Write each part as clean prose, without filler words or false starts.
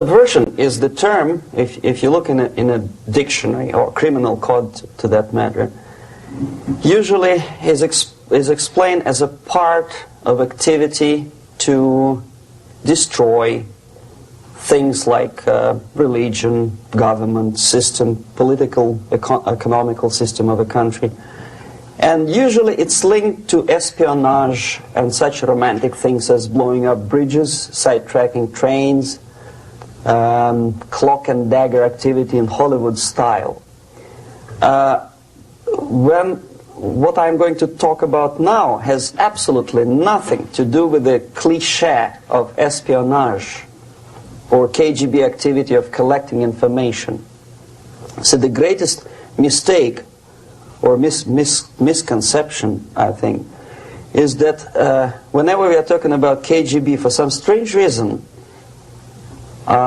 Subversion is the term, if you look in a dictionary or criminal code to that matter, usually is explained as a part of activity to destroy things like religion, government, system, political, economical system of a country. And usually it's linked to espionage and such romantic things as blowing up bridges, sidetracking trains, cloak and dagger activity in Hollywood style. What I'm going to talk about now has absolutely nothing to do with the cliché of espionage or KGB activity of collecting information. So the greatest mistake or misconception, I think, is that whenever we are talking about KGB, for some strange reason,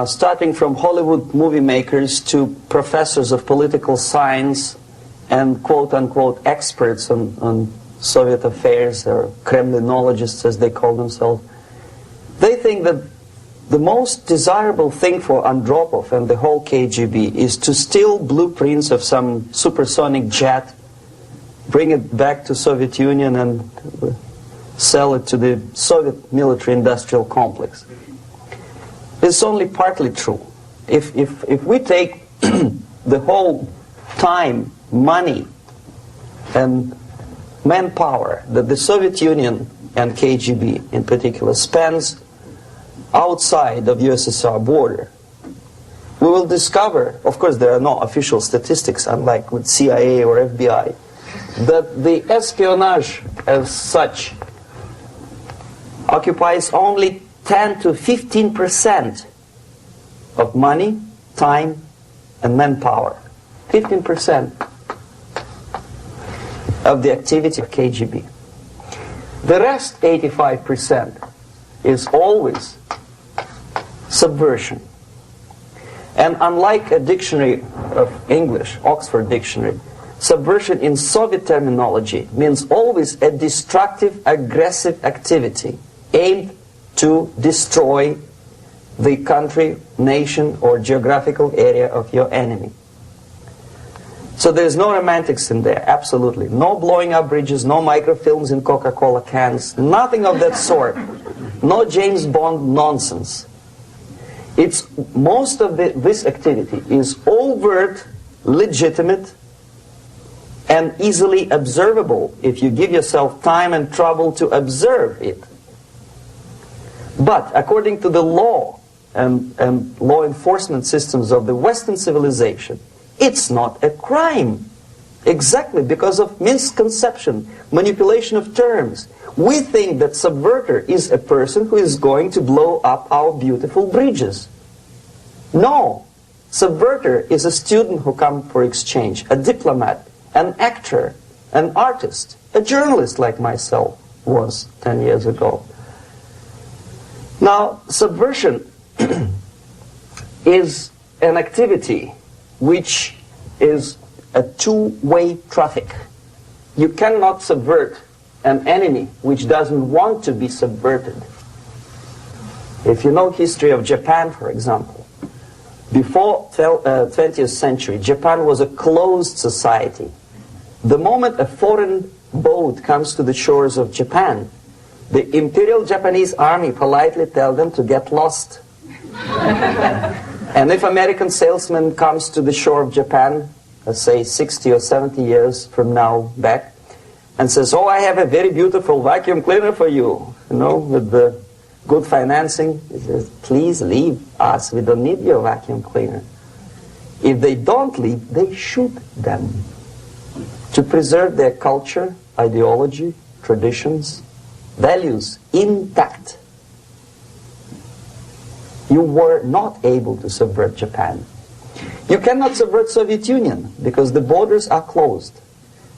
starting from Hollywood movie makers to professors of political science and quote-unquote experts on Soviet affairs, or Kremlinologists as they call themselves, they think that the most desirable thing for Andropov and the whole KGB is to steal blueprints of some supersonic jet, bring it back to Soviet Union and sell it to the Soviet military-industrial complex. It's only partly true. If we take the whole time, money, and manpower that the Soviet Union and KGB in particular spends outside of USSR border, we will discover, of course there are no official statistics unlike with CIA or FBI, that the espionage as such occupies only 10 to 15% of money, time, and manpower. 15% of the activity of KGB. The rest, 85%, is always subversion. And unlike a dictionary of English, Oxford Dictionary, subversion in Soviet terminology means always a destructive, aggressive activity aimed to destroy the country, nation, or geographical area of your enemy. So there's no romantics in there, absolutely. No blowing up bridges, no microfilms in Coca-Cola cans, nothing of that sort. No James Bond nonsense. It's most of this activity is overt, legitimate, and easily observable if you give yourself time and trouble to observe it. But according to the law and law enforcement systems of the Western civilization, it's not a crime. Exactly because of misconception, manipulation of terms. We think that subverter is a person who is going to blow up our beautiful bridges. No. Subverter is a student who comes for exchange, a diplomat, an actor, an artist, a journalist like myself was 10 years ago. Now, subversion is an activity which is a two-way traffic. You cannot subvert an enemy which doesn't want to be subverted. If you know history of Japan, for example, before 20th century, Japan was a closed society. The moment a foreign boat comes to the shores of Japan, the Imperial Japanese Army politely tells them to get lost. And if American salesman comes to the shore of Japan, let's say 60 or 70 years from now back, and says, oh, I have a very beautiful vacuum cleaner for you, with the good financing, he says, please leave us, we don't need your vacuum cleaner. If they don't leave, they shoot them to preserve their culture, ideology, traditions, values intact. You were not able to subvert Japan. You cannot subvert Soviet Union because the borders are closed.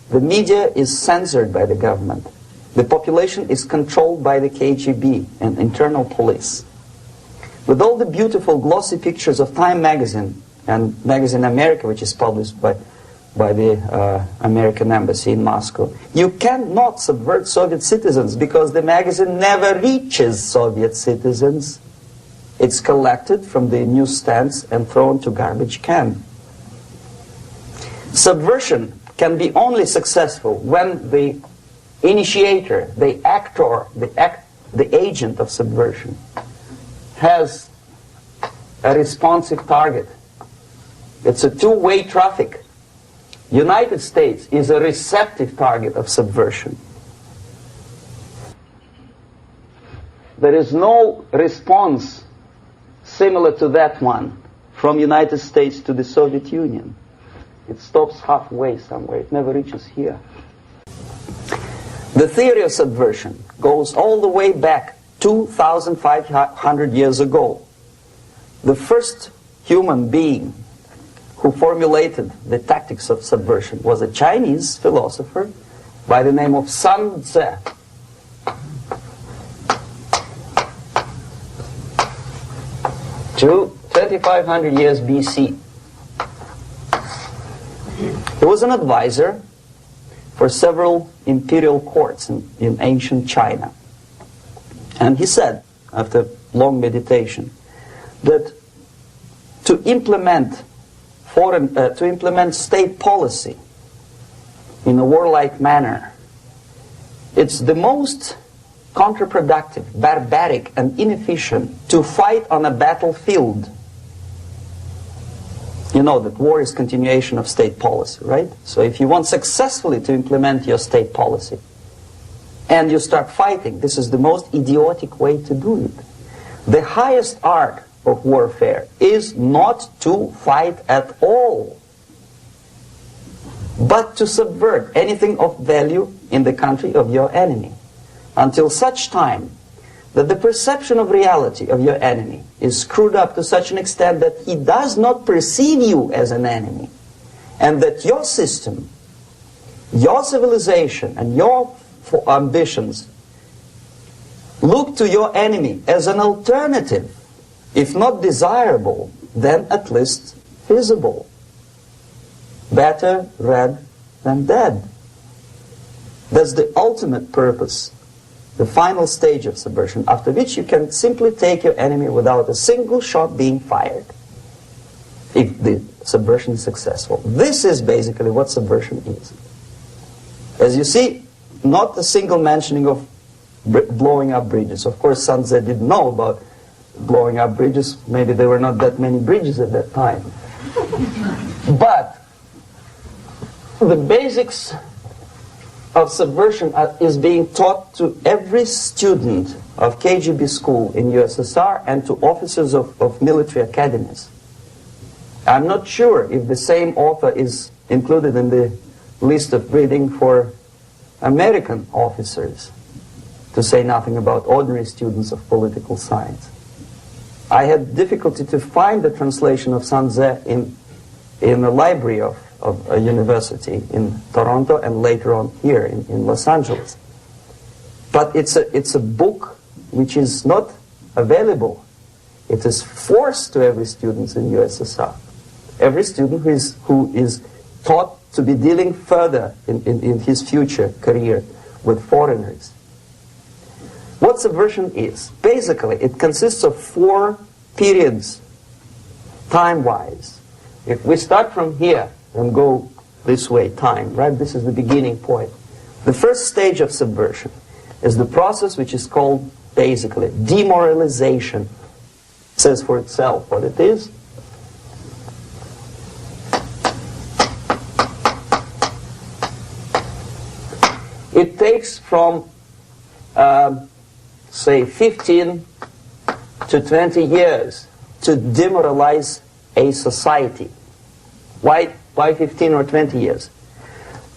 The media is censored by the government. The population is controlled by the KGB and internal police. With all the beautiful glossy pictures of Time magazine and Magazine America, which is published by the American embassy in Moscow, you cannot subvert Soviet citizens because the magazine never reaches Soviet citizens. It's collected from the newsstands and thrown to garbage can. Subversion can be only successful when the initiator, the actor, the agent of subversion has a responsive target. It's a two-way traffic. United States is a receptive target of subversion. There is no response similar to that one from United States to the Soviet Union. It stops halfway somewhere. It never reaches here. The theory of subversion goes all the way back 2,500 years ago. The first human being who formulated the tactics of subversion was a Chinese philosopher by the name of Sun Tzu. To 2,500 years BC. He was an advisor for several imperial courts in ancient China. And he said, after long meditation, that to implement state policy in a warlike manner, it's the most counterproductive, barbaric, and inefficient to fight on a battlefield. You know that war is continuation of state policy, right? So if you want successfully to implement your state policy and you start fighting, this is the most idiotic way to do it. The highest art of warfare is not to fight at all, but to subvert anything of value in the country of your enemy, until such time that the perception of reality of your enemy is screwed up to such an extent that he does not perceive you as an enemy, and that your system, your civilization, and your ambitions look to your enemy as an alternative, if not desirable, then at least feasible. Better red than dead. That's the ultimate purpose, the final stage of subversion, after which you can simply take your enemy without a single shot being fired, if the subversion is successful. This is basically what subversion is. As you see, not a single mentioning of blowing up bridges. Of course, Sun Tzu didn't know about blowing up bridges. Maybe there were not that many bridges at that time. But the basics of subversion is being taught to every student of KGB school in USSR and to officers of military academies. I'm not sure if the same author is included in the list of reading for American officers, to say nothing about ordinary students of political science. I had difficulty to find the translation of Sun Tzu in the library of a university in Toronto and later on here in Los Angeles. But it's a book which is not available. It is forced to every student in USSR. Every student who is taught to be dealing further in his future career with foreigners. What subversion is? Basically, it consists of 4 periods, time-wise. If we start from here and go this way, time, right? This is the beginning point. The first stage of subversion is the process which is called, basically, demoralization. It says for itself what it is. It takes from, say, 15 to 20 years to demoralize a society. Why 15 or 20 years?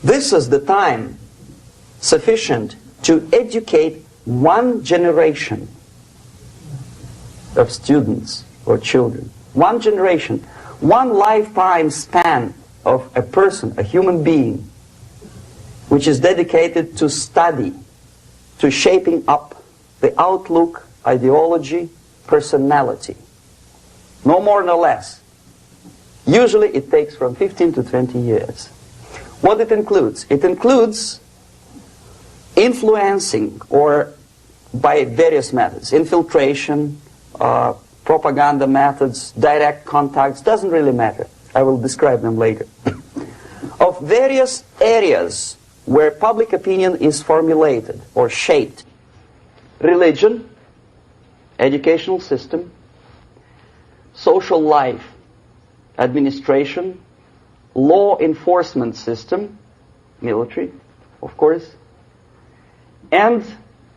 This is the time sufficient to educate one generation of students or children. One generation, one lifetime span of a person, a human being, which is dedicated to study, to shaping up the outlook, ideology, personality. No more, no less. Usually it takes from 15 to 20 years. What it includes? It includes influencing, or by various methods, infiltration, propaganda methods, direct contacts, doesn't really matter. I will describe them later. Of various areas where public opinion is formulated or shaped. Religion, educational system, social life, administration, law enforcement system, military, of course, and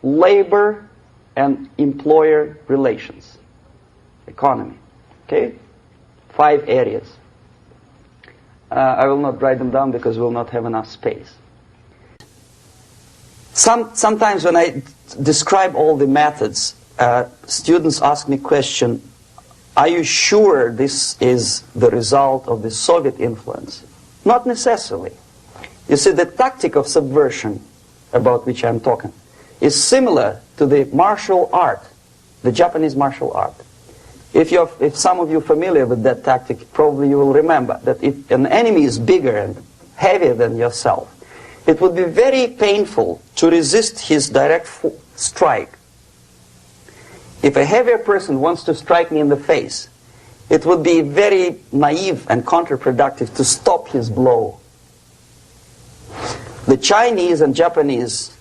labor and employer relations, economy. Okay? 5 areas. I will not write them down because we will not have enough space. Sometimes when I describe all the methods, students ask me question, are you sure this is the result of the Soviet influence? Not necessarily. You see, the tactic of subversion, about which I'm talking, is similar to the martial art, the Japanese martial art. If some of you are familiar with that tactic, probably you will remember that if an enemy is bigger and heavier than yourself, it would be very painful to resist his direct strike. If a heavier person wants to strike me in the face, it would be very naive and counterproductive to stop his blow. The Chinese and Japanese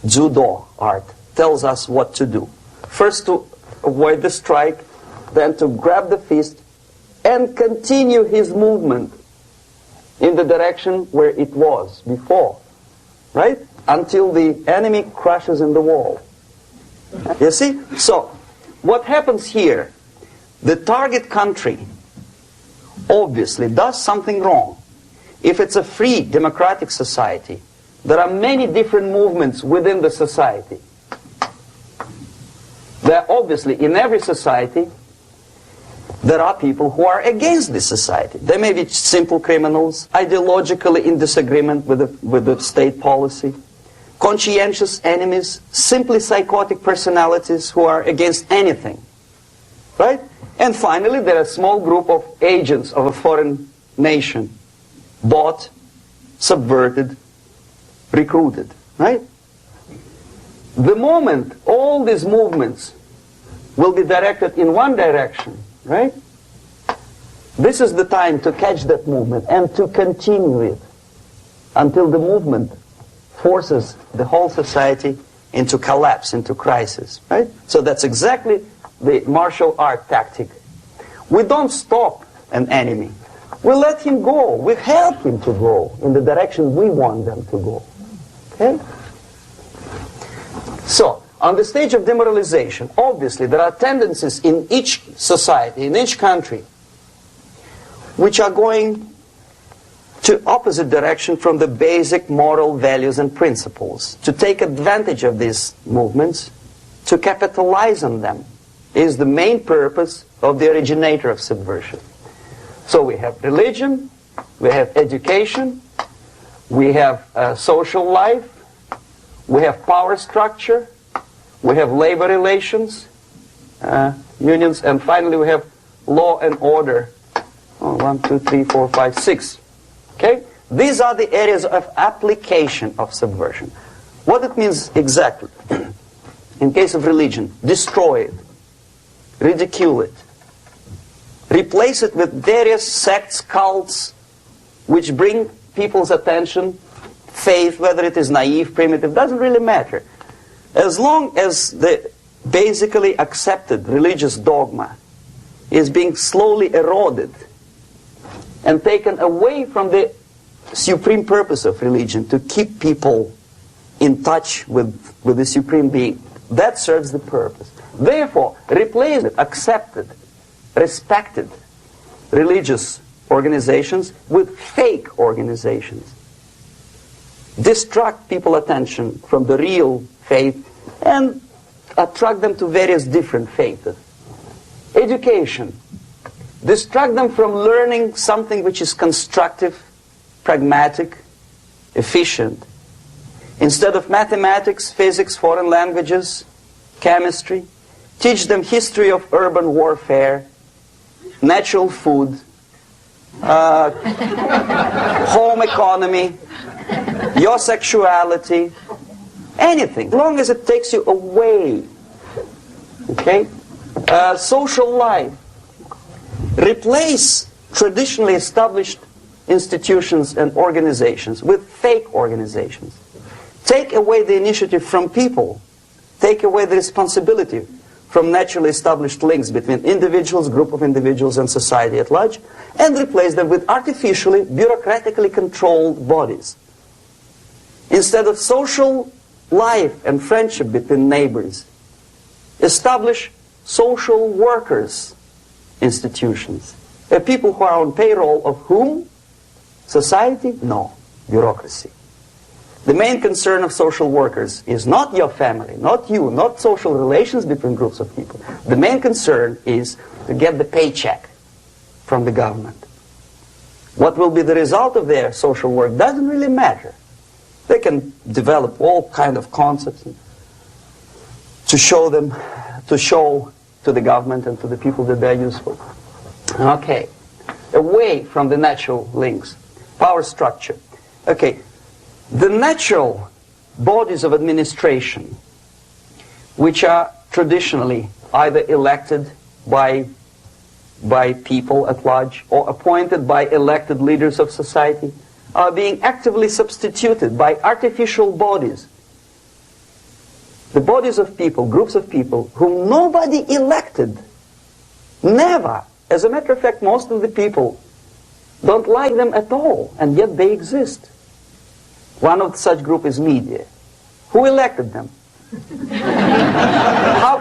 judo art tells us what to do. First to avoid the strike, then to grab the fist and continue his movement in the direction where it was before, right? Until the enemy crashes in the wall. You see? So, what happens here? The target country obviously does something wrong. If it's a free democratic society, there are many different movements within the society. There are obviously, in every society, there are people who are against this society. They may be simple criminals, ideologically in disagreement with the state policy, conscientious enemies, simply psychotic personalities who are against anything. Right? And finally, there are a small group of agents of a foreign nation, bought, subverted, recruited. Right? The moment all these movements will be directed in one direction, right? This is the time to catch that movement and to continue it until the movement forces the whole society into collapse, into crisis, right? So that's exactly the martial art tactic. We don't stop an enemy. We let him go. We help him to go in the direction we want them to go. Okay? So, on the stage of demoralization, obviously there are tendencies in each society, in each country, which are going to opposite direction from the basic moral values and principles. To take advantage of these movements, to capitalize on them, is the main purpose of the originator of subversion. So we have religion, we have education, we have social life, we have power structure, we have labor relations, unions, and finally we have law and order. 1, 2, 3, 4, 5, 6. Okay? These are the areas of application of subversion. What it means exactly? In case of religion, destroy it, ridicule it, replace it with various sects, cults, which bring people's attention, faith, whether it is naive, primitive, doesn't really matter. As long as the basically accepted religious dogma is being slowly eroded and taken away from the supreme purpose of religion, to keep people in touch with the supreme being, that serves the purpose. Therefore, replace it, accepted, respected religious organizations with fake organizations. Distract people's attention from the real faith and attract them to various different faiths. Education. Distract them from learning something which is constructive, pragmatic, efficient. Instead of mathematics, physics, foreign languages, chemistry, teach them history of urban warfare, natural food, home economy, your sexuality, anything, as long as it takes you away, okay, Social life. Replace traditionally established institutions and organizations with fake organizations. Take away the initiative from people. Take away the responsibility from naturally established links between individuals, group of individuals, and society at large, and replace them with artificially, bureaucratically controlled bodies. Instead of social life and friendship between neighbors, establish social workers institutions. People who are on payroll of whom? Society? No. Bureaucracy. The main concern of social workers is not your family, not you, not social relations between groups of people. The main concern is to get the paycheck from the government. What will be the result of their social work doesn't really matter. They can develop all kind of concepts to show to the government and to the people that they're useful. Okay, away from the natural links, power structure. Okay, the natural bodies of administration, which are traditionally either elected by people at large or appointed by elected leaders of society, are being actively substituted by artificial bodies. The bodies of people, groups of people, whom nobody elected. Never. As a matter of fact, most of the people don't like them at all, and yet they exist. One of such group is media. Who elected them? How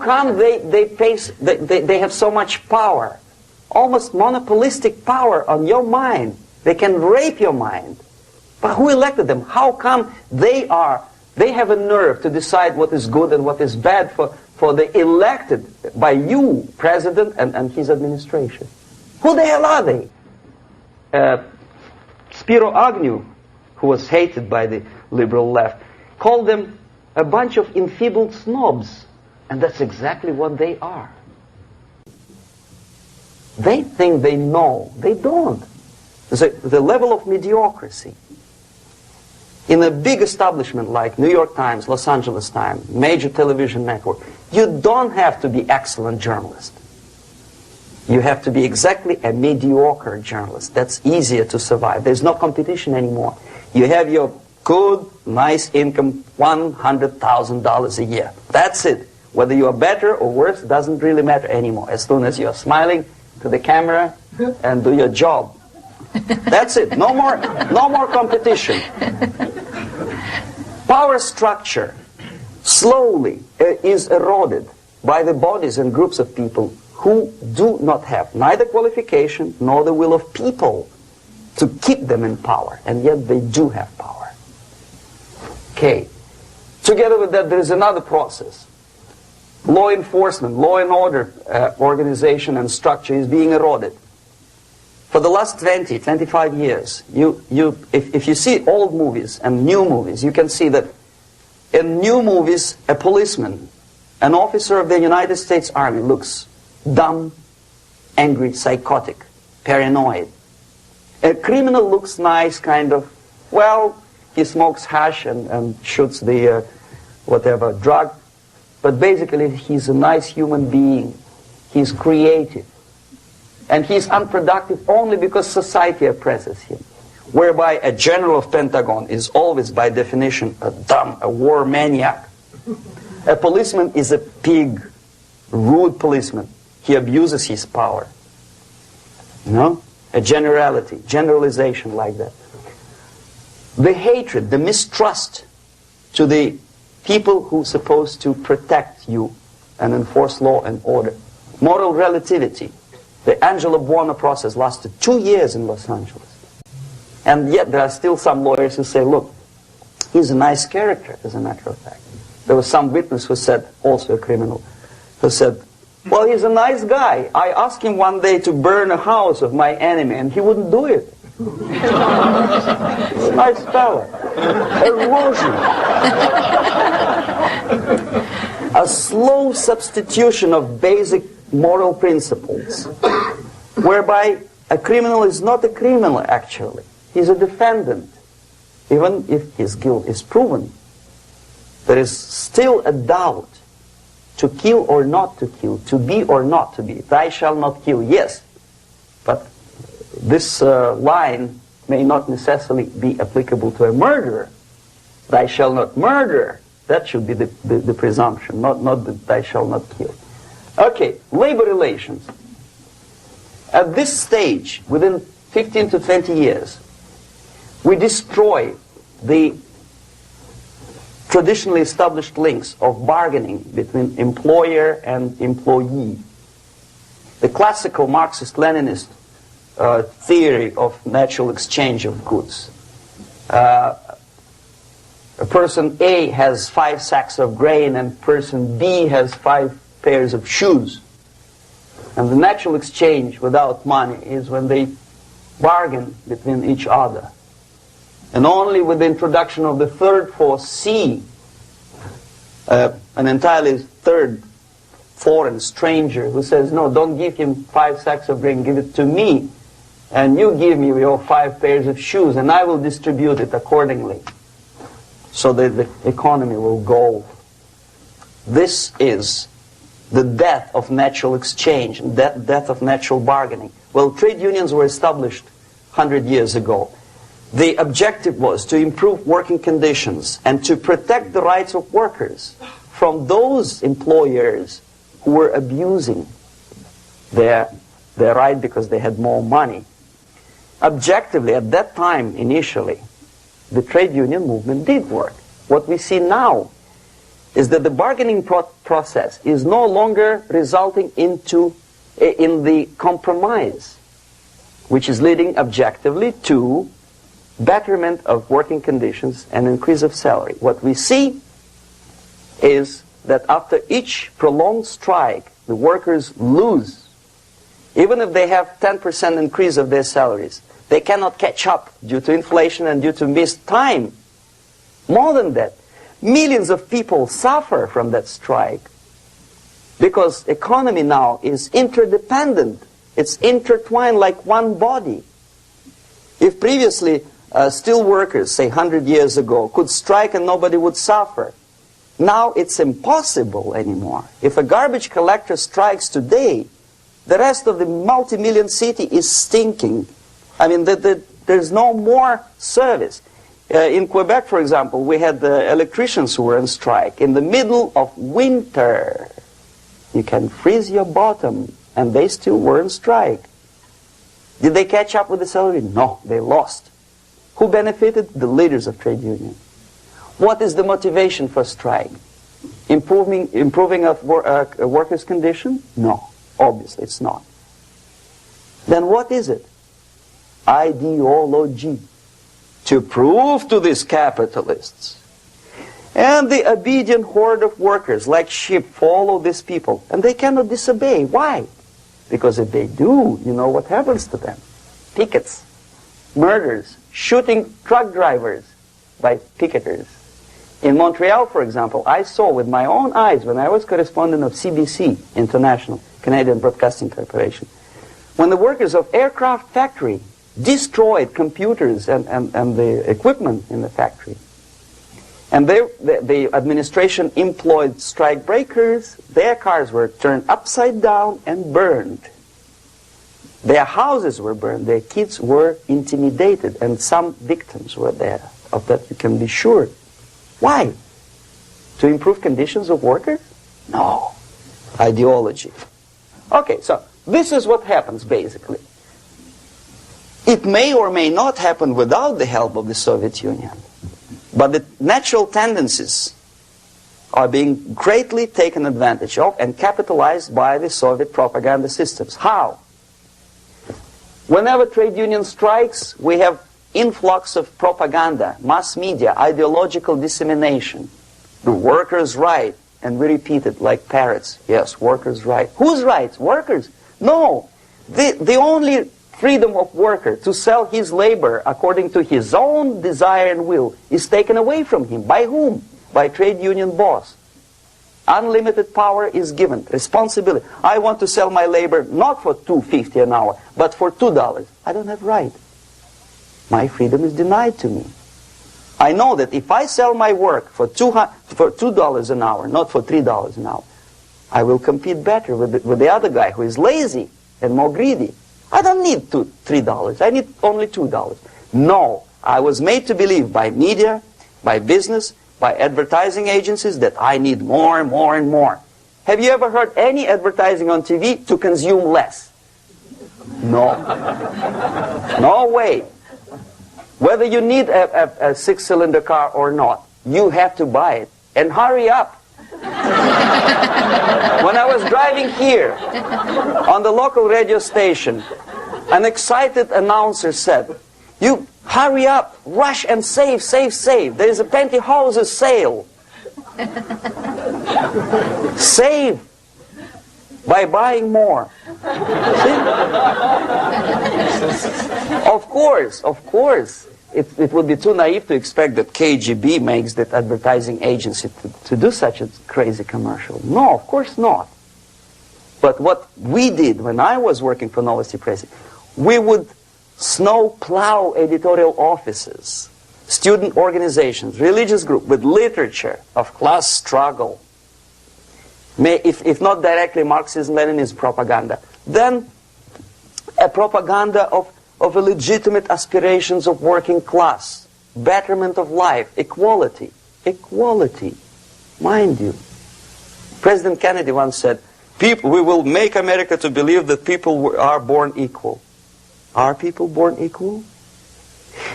come they have so much power? Almost monopolistic power on your mind. They can rape your mind. But who elected them? How come they have a nerve to decide what is good and what is bad for the elected by you, president, and his administration? Who the hell are they? Spiro Agnew, who was hated by the liberal left, called them a bunch of enfeebled snobs. And that's exactly what they are. They think they know. They don't. The level of mediocrity. In a big establishment like New York Times, Los Angeles Times, major television network, you don't have to be excellent journalist. You have to be exactly a mediocre journalist. That's easier to survive. There's no competition anymore. You have your good, nice income, $100,000 a year. That's it. Whether you are better or worse doesn't really matter anymore. As soon as you are smiling to the camera and do your job. That's it. No more competition. Power structure slowly is eroded by the bodies and groups of people who do not have neither qualification nor the will of people to keep them in power, and yet they do have power. Okay. Together with that, there is another process. Law enforcement, law and order organization and structure is being eroded. For the last 20, 25 years, if you see old movies and new movies, you can see that in new movies, a policeman, an officer of the United States Army looks dumb, angry, psychotic, paranoid. A criminal looks nice, kind of, well, he smokes hash and shoots the whatever drug, but basically he's a nice human being. He's creative. And he's unproductive only because society oppresses him. Whereby a general of Pentagon is always, by definition, a war maniac. A policeman is a pig, rude policeman. He abuses his power. You know? A generalization like that. The hatred, the mistrust to the people who are supposed to protect you and enforce law and order. Moral relativity. The Angelo Buono process lasted 2 years in Los Angeles. And yet there are still some lawyers who say, look, he's a nice character, as a matter of fact. There was some witness who said, also a criminal, who said, well, he's a nice guy. I asked him one day to burn a house of my enemy, and he wouldn't do it. He's a nice fellow. Erosion. A slow substitution of basic moral principles, whereby a criminal is not a criminal, actually. He's a defendant. Even if his guilt is proven, there is still a doubt to kill or not to kill, to be or not to be. Thou shalt not kill, yes. But this line may not necessarily be applicable to a murderer. Thou shalt not murder. That should be the presumption, not that thou shalt not kill. Okay, labor relations. At this stage, within 15 to 20 years, we destroy the traditionally established links of bargaining between employer and employee. The classical Marxist-Leninist theory of natural exchange of goods. A person A has 5 sacks of grain and person B has 5 pairs of shoes. And the natural exchange without money is when they bargain between each other. And only with the introduction of the third force, C, an entirely third foreign stranger who says, no, don't give him 5 sacks of grain, give it to me. And you give me your 5 pairs of shoes and I will distribute it accordingly. So that the economy will go. This is the death of natural exchange, death of natural bargaining. Well, trade unions were established 100 years ago. The objective was to improve working conditions and to protect the rights of workers from those employers who were abusing their right because they had more money. Objectively, at that time, initially, the trade union movement did work. What we see now is that the bargaining process is no longer resulting in the compromise, which is leading objectively to betterment of working conditions and increase of salary. What we see is that after each prolonged strike, the workers lose. Even if they have 10% increase of their salaries, they cannot catch up due to inflation and due to missed time. More than that, millions of people suffer from that strike because economy now is interdependent. It's intertwined like one body. If previously steel workers, say 100 years ago, could strike and nobody would suffer, now it's impossible anymore. If a garbage collector strikes today, the rest of the multi-million city is stinking. I mean, there's no more service. In Quebec, for example, we had the electricians who were on strike in the middle of winter. You can freeze your bottom, and they still were on strike. Did they catch up with the salary? No, they lost. Who benefited? The leaders of trade union. What is the motivation for strike? Improving of a workers' condition? No, obviously it's not. Then what is it? Ideology. To prove to these capitalists. And the obedient horde of workers, like sheep, follow these people. And they cannot disobey. Why? Because if they do, you know what happens to them. Pickets, murders, shooting truck drivers by picketers. In Montreal, for example, I saw with my own eyes when I was correspondent of CBC International, Canadian Broadcasting Corporation, when the workers of aircraft factory destroyed computers and the equipment in the factory. And the administration employed strike breakers. Their cars were turned upside down and burned. Their houses were burned. Their kids were intimidated. And some victims were there. Of that you can be sure. Why? To improve conditions of workers? No. Ideology. Okay, so this is what happens basically. It may or may not happen without the help of the Soviet Union. But the natural tendencies are being greatly taken advantage of and capitalized by the Soviet propaganda systems. How? Whenever trade union strikes, we have influx of propaganda, mass media, ideological dissemination. The workers' right, and we repeat it like parrots. Yes, workers' right. Whose rights? Workers? No. The only freedom of worker to sell his labor according to his own desire and will is taken away from him. By whom? By trade union boss. Unlimited power is given. Responsibility. I want to sell my labor not for $2.50 an hour, but for $2. I don't have right. My freedom is denied to me. I know that if I sell my work for $2 an hour, not for $3 an hour, I will compete better with the other guy who is lazy and more greedy. I don't need $3. I need only $2. No, I was made to believe by media, by business, by advertising agencies that I need more and more and more. Have you ever heard any advertising on TV to consume less? No. No way. Whether you need a six-cylinder car or not, you have to buy it. And hurry up. When I was driving here, on the local radio station, an excited announcer said, "You hurry up, rush and save, save, save. There is a pantyhose sale." Save by buying more. See? Of course. It would be too naive to expect that KGB makes that advertising agency to do such a crazy commercial. No, of course not. But what we did when I was working for Novosti Press, we would snow plow editorial offices, student organizations, religious groups with literature of class struggle. If not directly Marxism-Leninism propaganda, then a propaganda of legitimate aspirations of working class, betterment of life, equality. Equality, mind you. President Kennedy once said, we will make America to believe that people are born equal. Are people born equal?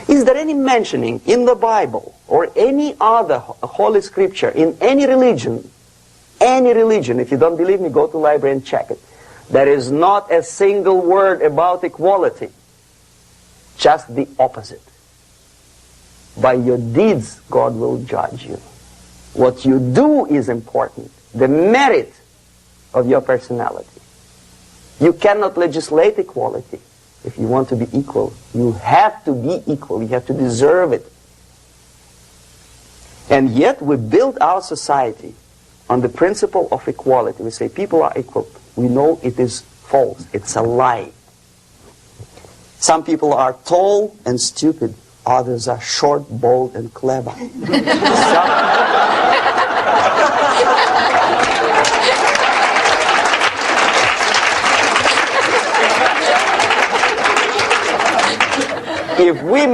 Is there any mentioning in the Bible or any other holy scripture in any religion, if you don't believe me, go to the library and check it. There is not a single word about equality. Just the opposite. By your deeds, God will judge you. What you do is important. The merit of your personality. You cannot legislate equality. If you want to be equal, you have to be equal. You have to deserve it. And yet we build our society on the principle of equality. We say people are equal. We know it is false. It's a lie. Some people are tall and stupid. Others are short, bold, and clever. If we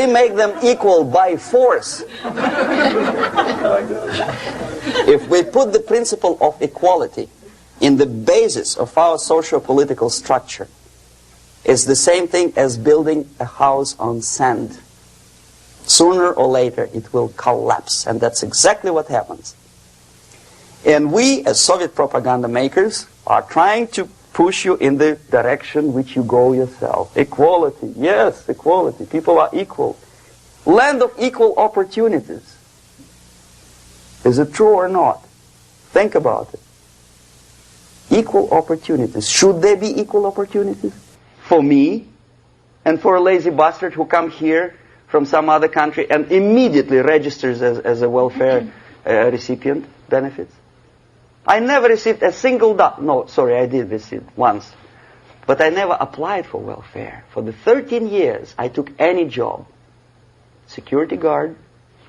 make them equal by force, if we put the principle of equality in the basis of our socio-political structure, it's the same thing as building a house on sand. Sooner or later it will collapse, and that's exactly what happens. And we, as Soviet propaganda makers, are trying to push you in the direction which you go yourself. Equality, yes, equality. People are equal. Land of equal opportunities. Is it true or not? Think about it. Equal opportunities. Should there be equal opportunities? For me and for a lazy bastard who come here from some other country and immediately registers as a welfare recipient benefits? I never received a single dollar. No, sorry, I did receive once. But I never applied for welfare. For the 13 years, I took any job. Security guard,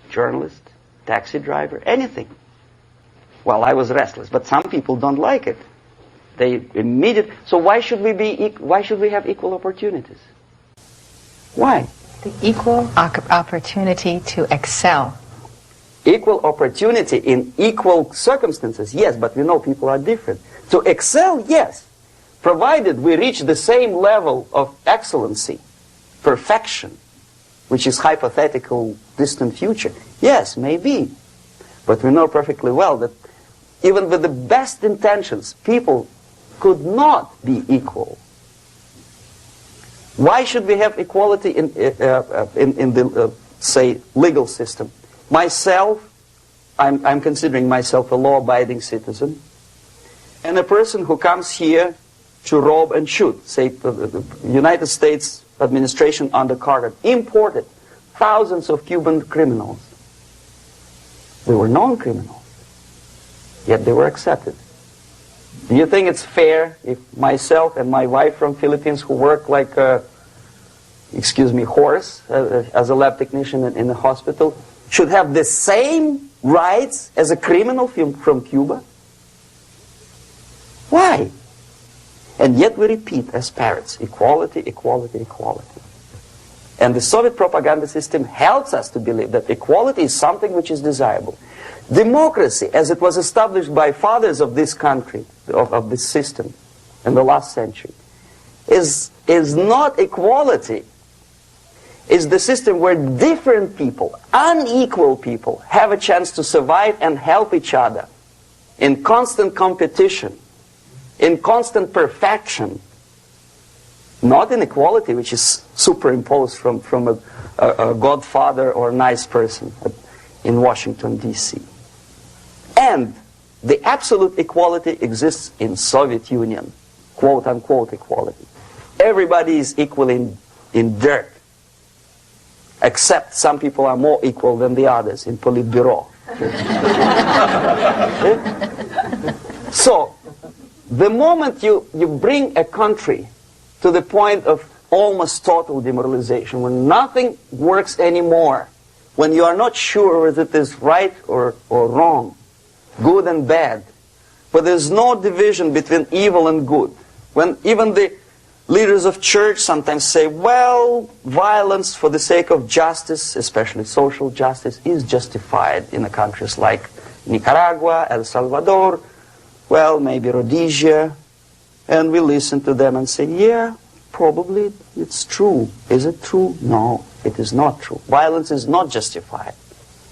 journalist, taxi driver, anything. Well, I was restless, but some people don't like it. They immediately. So why should we have equal opportunities? Why? The equal opportunity to excel. Equal opportunity in equal circumstances, yes, but we know people are different. To excel, yes, provided we reach the same level of excellency, perfection, which is hypothetical, distant future. Yes, maybe. But we know perfectly well that even with the best intentions, people could not be equal. Why should we have equality in the, say, legal system? Myself, I'm considering myself a law-abiding citizen, and a person who comes here to rob and shoot, say, the United States administration under Carter imported thousands of Cuban criminals. They were non-criminals, yet they were accepted. Do you think it's fair if myself and my wife from Philippines, who work like excuse me, horse as a lab technician in a hospital should have the same rights as a criminal from Cuba? Why? And yet we repeat as parrots, equality, equality, equality. And the Soviet propaganda system helps us to believe that equality is something which is desirable. Democracy, as it was established by fathers of this country, of this system in the last century, is not equality. It's the system where different people, unequal people, have a chance to survive and help each other in constant competition, in constant perfection, not in equality, which is superimposed from a godfather or a nice person in Washington, D.C. And the absolute equality exists in Soviet Union, quote-unquote equality. Everybody is equal in dirt, except some people are more equal than the others in Politburo. So, the moment you bring a country to the point of almost total demoralization, when nothing works anymore, when you are not sure whether it is right or wrong, good and bad, but there's no division between evil and good, when even the leaders of church sometimes say, well, violence for the sake of justice, especially social justice, is justified in countries like Nicaragua, El Salvador, well, maybe Rhodesia, and we listen to them and say, yeah, probably it's true. Is it true? No, it is not true. Violence is not justified,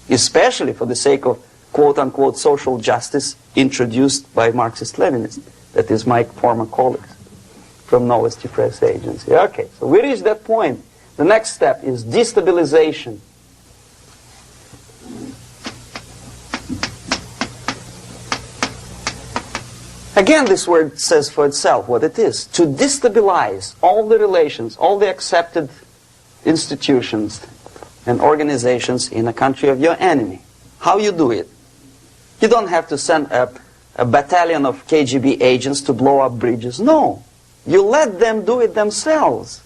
especially for the sake of quote-unquote social justice introduced by Marxist-Leninists, that is my former colleagues from Novosti press agency. Okay, so we reached that point. The next step is destabilization. Again, this word says for itself what it is. To destabilize all the relations, all the accepted institutions and organizations in a country of your enemy. How you do it? You don't have to send a battalion of KGB agents to blow up bridges. No. You let them do it themselves.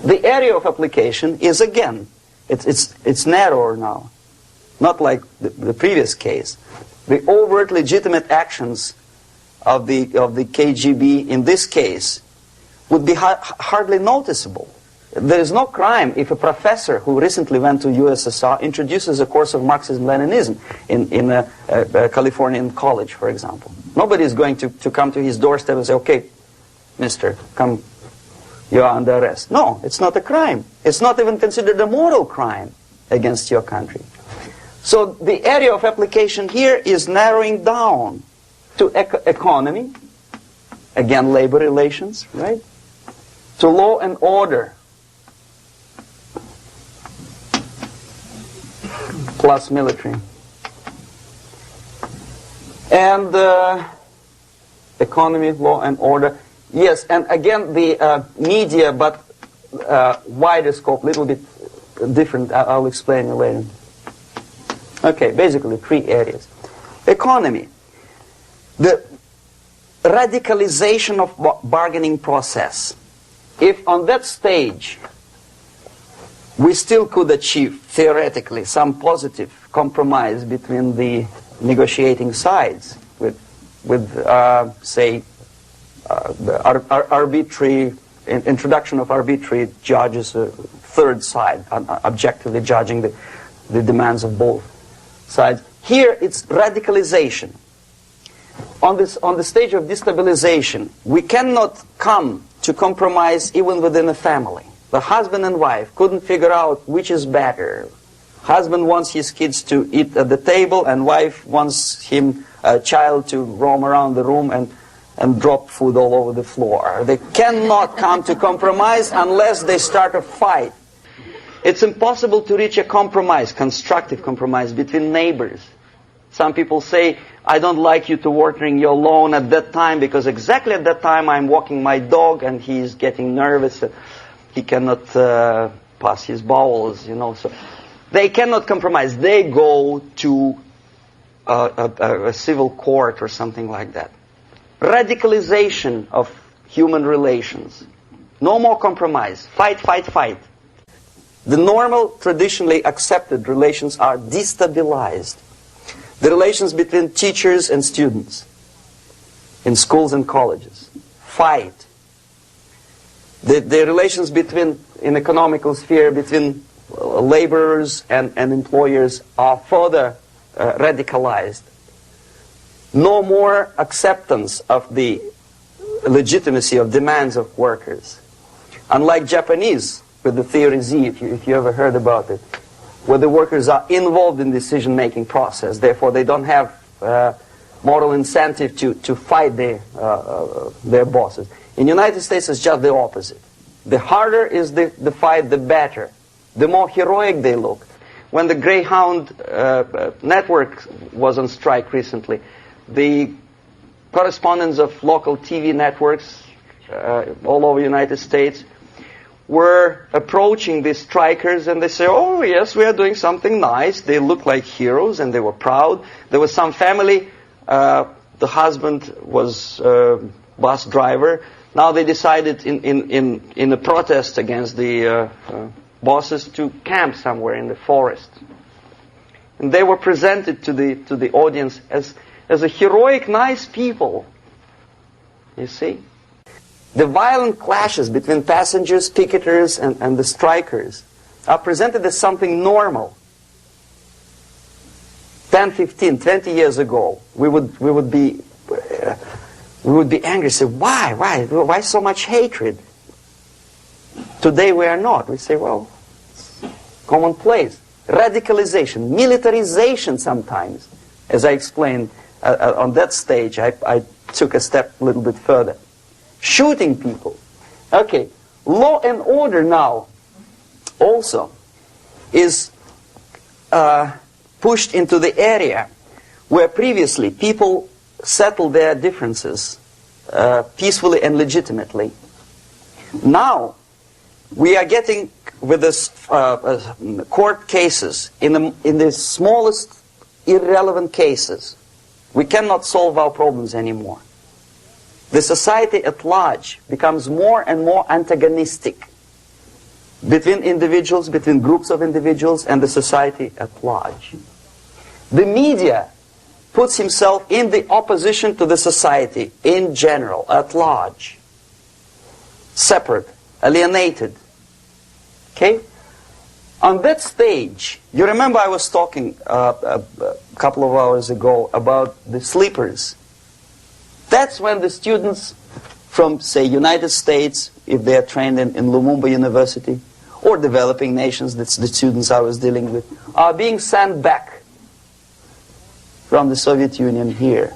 The area of application is, again, it's narrower now. Not like the previous case. The overt legitimate actions of the KGB in this case would be hardly noticeable. There is no crime if a professor who recently went to USSR introduces a course of Marxism-Leninism in a Californian college, for example. Nobody is going to come to his doorstep and say, okay, mister, come, you are under arrest. No, it's not a crime. It's not even considered a moral crime against your country. So the area of application here is narrowing down to economy, again labor relations, right? To law and order, plus military. And economy, law and order. Yes, and again the media, but wider scope, little bit different. I'll explain you later. Okay, basically 3 areas. Economy. The radicalization of bargaining process. If on that stage we still could achieve, theoretically, some positive compromise between the negotiating sides with say, the arbitrary introduction of arbitrary judges, a third side, objectively judging the demands of both sides. Here it's radicalization. On the stage of destabilization, we cannot come to compromise even within a family. The husband and wife couldn't figure out which is better. Husband wants his kids to eat at the table, and wife wants a child to roam around the room and drop food all over the floor. They cannot come to compromise unless they start a fight. It's impossible to reach a compromise, constructive compromise, between neighbors. Some people say, I don't like you to watering your lawn at that time because exactly at that time I'm walking my dog and he's getting nervous. He cannot pass his bowels, you know. So they cannot compromise. They go to a civil court or something like that. Radicalization of human relations. No more compromise. Fight, fight, fight. The normal, traditionally accepted relations are destabilized. The relations between teachers and students in schools and colleges. Fight. The relations between, in economical sphere, between laborers and employers are further radicalized. No more acceptance of the legitimacy of demands of workers. Unlike Japanese, with the theory Z, if you ever heard about it, where the workers are involved in decision-making process, therefore they don't have moral incentive to fight their bosses. In the United States, it's just the opposite. The harder is the fight, the better. The more heroic they look. When the Greyhound network was on strike recently, the correspondents of local TV networks all over the United States were approaching the strikers, and they say, oh yes, we are doing something nice. They look like heroes and they were proud. There was some family, the husband was bus driver. Now they decided in a protest against the bosses to camp somewhere in the forest. And they were presented to the audience as a heroic, nice people. You see? The violent clashes between passengers, picketers, and the strikers are presented as something normal. 10, 15, 20 years ago, we would be angry, say, why so much hatred? Today we are not. We say, well, it's commonplace. Radicalization, militarization sometimes. As I explained on that stage, I took a step a little bit further. Shooting people. Okay, law and order now also is pushed into the area where previously people settled their differences peacefully and legitimately. Now we are getting with this court cases in the smallest irrelevant cases. We cannot solve our problems anymore. The society at large becomes more and more antagonistic between individuals, between groups of individuals, and the society at large. The media puts himself in the opposition to the society in general, at large. Separate, alienated. Okay? On that stage, you remember I was talking a couple of hours ago about the sleepers. That's when the students from, say, United States, if they are trained in Lumumba University, or developing nations, that's the students I was dealing with, are being sent back from the Soviet Union here.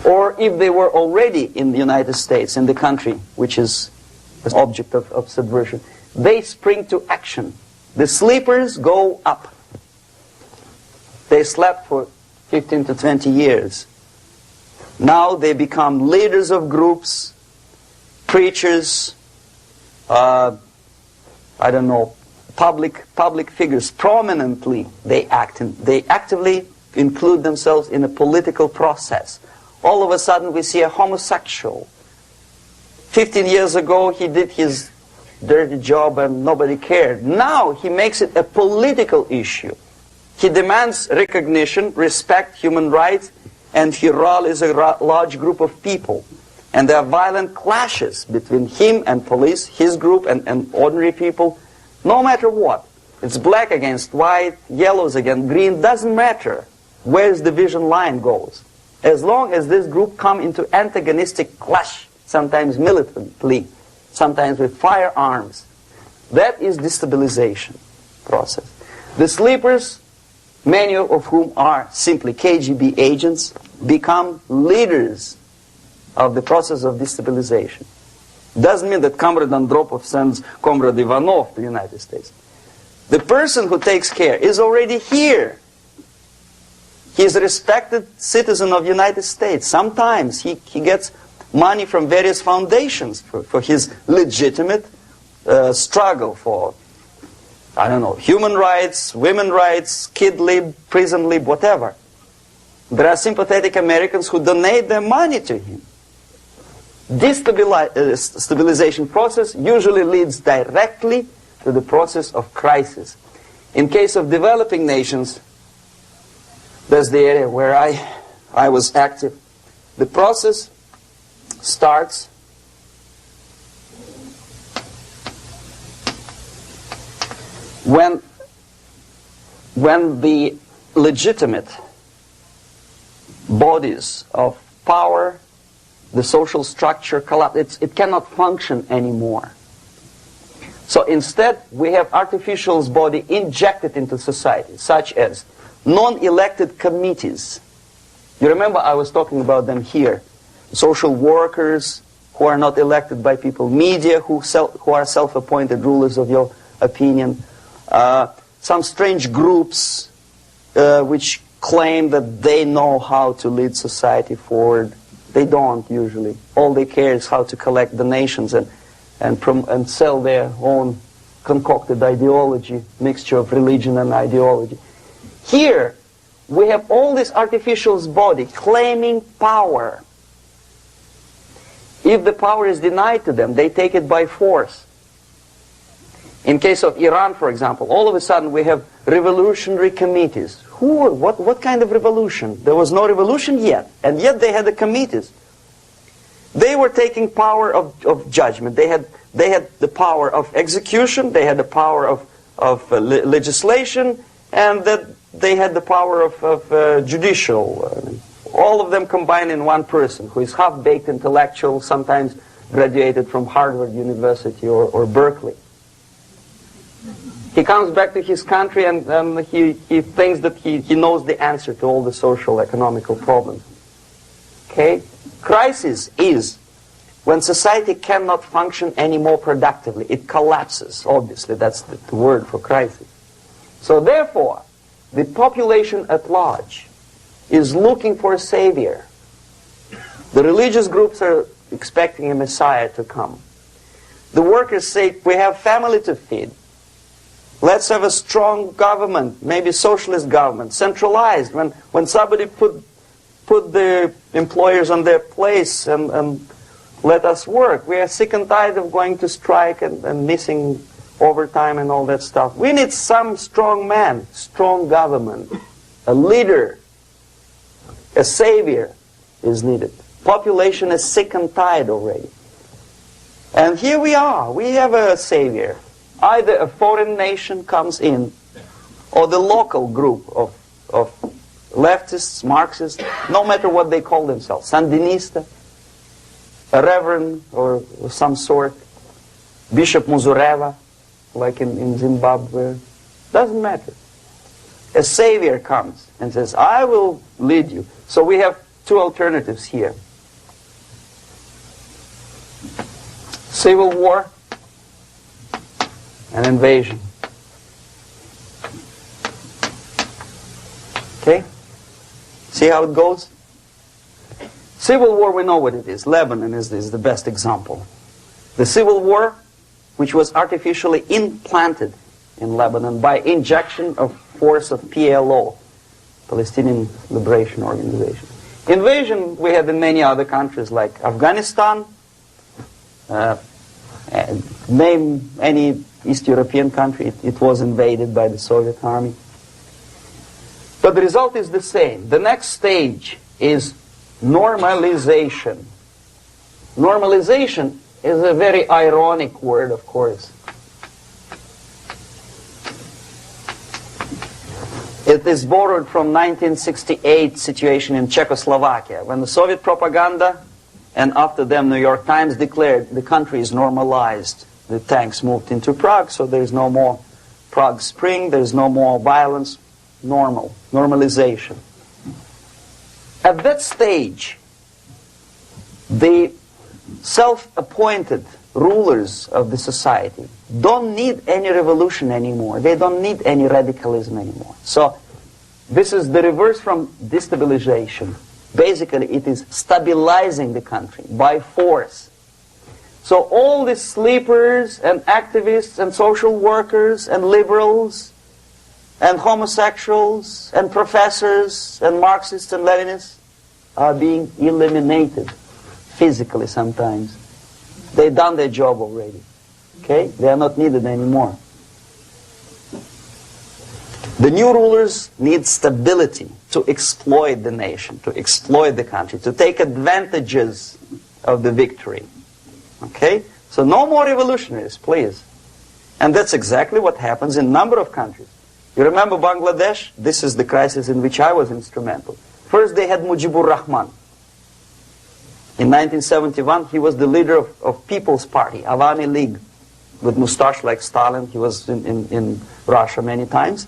Or if they were already in the United States, in the country, which is the object of subversion, they spring to action. The sleepers go up. They slept for 15 to 20 years. Now they become leaders of groups, preachers, I don't know, public figures. Prominently they act. They actively include themselves in a political process. All of a sudden we see a homosexual. 15 years ago he did his dirty job and nobody cared. Now he makes it a political issue. He demands recognition, respect, human rights, and he rallies a large group of people. And there are violent clashes between him and police, his group and ordinary people, no matter what. It's black against white, yellows against green, doesn't matter where the division line goes. As long as this group come into antagonistic clash, sometimes militantly, sometimes with firearms, that is destabilization process. The sleepers, many of whom are simply KGB agents, become leaders of the process of destabilization. Doesn't mean that Comrade Andropov sends Comrade Ivanov to the United States. The person who takes care is already here. He is a respected citizen of the United States. Sometimes he gets money from various foundations for his legitimate struggle for, I don't know, human rights, women's rights, kid lib, prison lib, whatever. There are sympathetic Americans who donate their money to him. Destabilization process usually leads directly to the process of crisis. In case of developing nations, that's the area where I was active. The process starts when the legitimate bodies of power, the social structure collapse. It cannot function anymore. So instead, we have artificial body injected into society, such as non-elected committees. You remember I was talking about them here. Social workers who are not elected by people, media who are self-appointed rulers of your opinion, some strange groups which claim that they know how to lead society forward. They don't usually. All they care is how to collect donations and sell their own concocted ideology, mixture of religion and ideology. Here, we have all this artificial body claiming power. If the power is denied to them, they take it by force. In case of Iran, for example, all of a sudden we have revolutionary committees. What kind of revolution? There was no revolution yet, and yet they had the committees. They were taking power of judgment. They had the power of execution, they had the power of legislation, and that they had the power of judicial. All of them combined in one person, who is half-baked intellectual, sometimes graduated from Harvard University or Berkeley. He comes back to his country and he thinks that he knows the answer to all the social, economical problems. Okay? Crisis is when society cannot function any more productively. It collapses, obviously. That's the word for crisis. So therefore, the population at large is looking for a savior. The religious groups are expecting a messiah to come. The workers say, we have family to feed. Let's have a strong government, maybe socialist government, centralized. When somebody put the employers on their place and let us work. We are sick and tired of going to strike and missing overtime and all that stuff. We need some strong man, strong government, a leader, a savior is needed. Population is sick and tired already. And here we are. We have a savior. Either a foreign nation comes in, or the local group of leftists, Marxists, no matter what they call themselves, Sandinista, a reverend or some sort, Bishop Muzureva, like in Zimbabwe, doesn't matter. A savior comes and says, I will lead you. So we have two alternatives here. Civil war and invasion. Okay? See how it goes? Civil war, we know what it is. Lebanon is the best example. The civil war, which was artificially implanted in Lebanon by injection of force of PLO, Palestinian Liberation Organization. Invasion we had in many other countries like Afghanistan, name any East European country, it was invaded by the Soviet army. But the result is the same. The next stage is normalization. Normalization is a very ironic word, of course. It is borrowed from 1968 situation in Czechoslovakia, when the Soviet propaganda and after them New York Times declared the country is normalized. The tanks moved into Prague, so there is no more Prague Spring, there is no more violence. Normalization. At that stage, the self-appointed rulers of the society don't need any revolution anymore. They don't need any radicalism anymore. So this is the reverse from destabilization. Basically, it is stabilizing the country by force. So all the sleepers and activists and social workers and liberals and homosexuals and professors and Marxists and Leninists are being eliminated. physically sometimes. They've done their job already. Okay? They are not needed anymore. The new rulers need stability to exploit the nation, to exploit the country, to take advantages of the victory. Okay? So no more revolutionaries, please. And that's exactly what happens in a number of countries. You remember Bangladesh? This is the crisis in which I was instrumental. First they had Mujibur Rahman. In 1971, he was the leader of People's Party, Awami League, with mustache like Stalin. He was in Russia many times.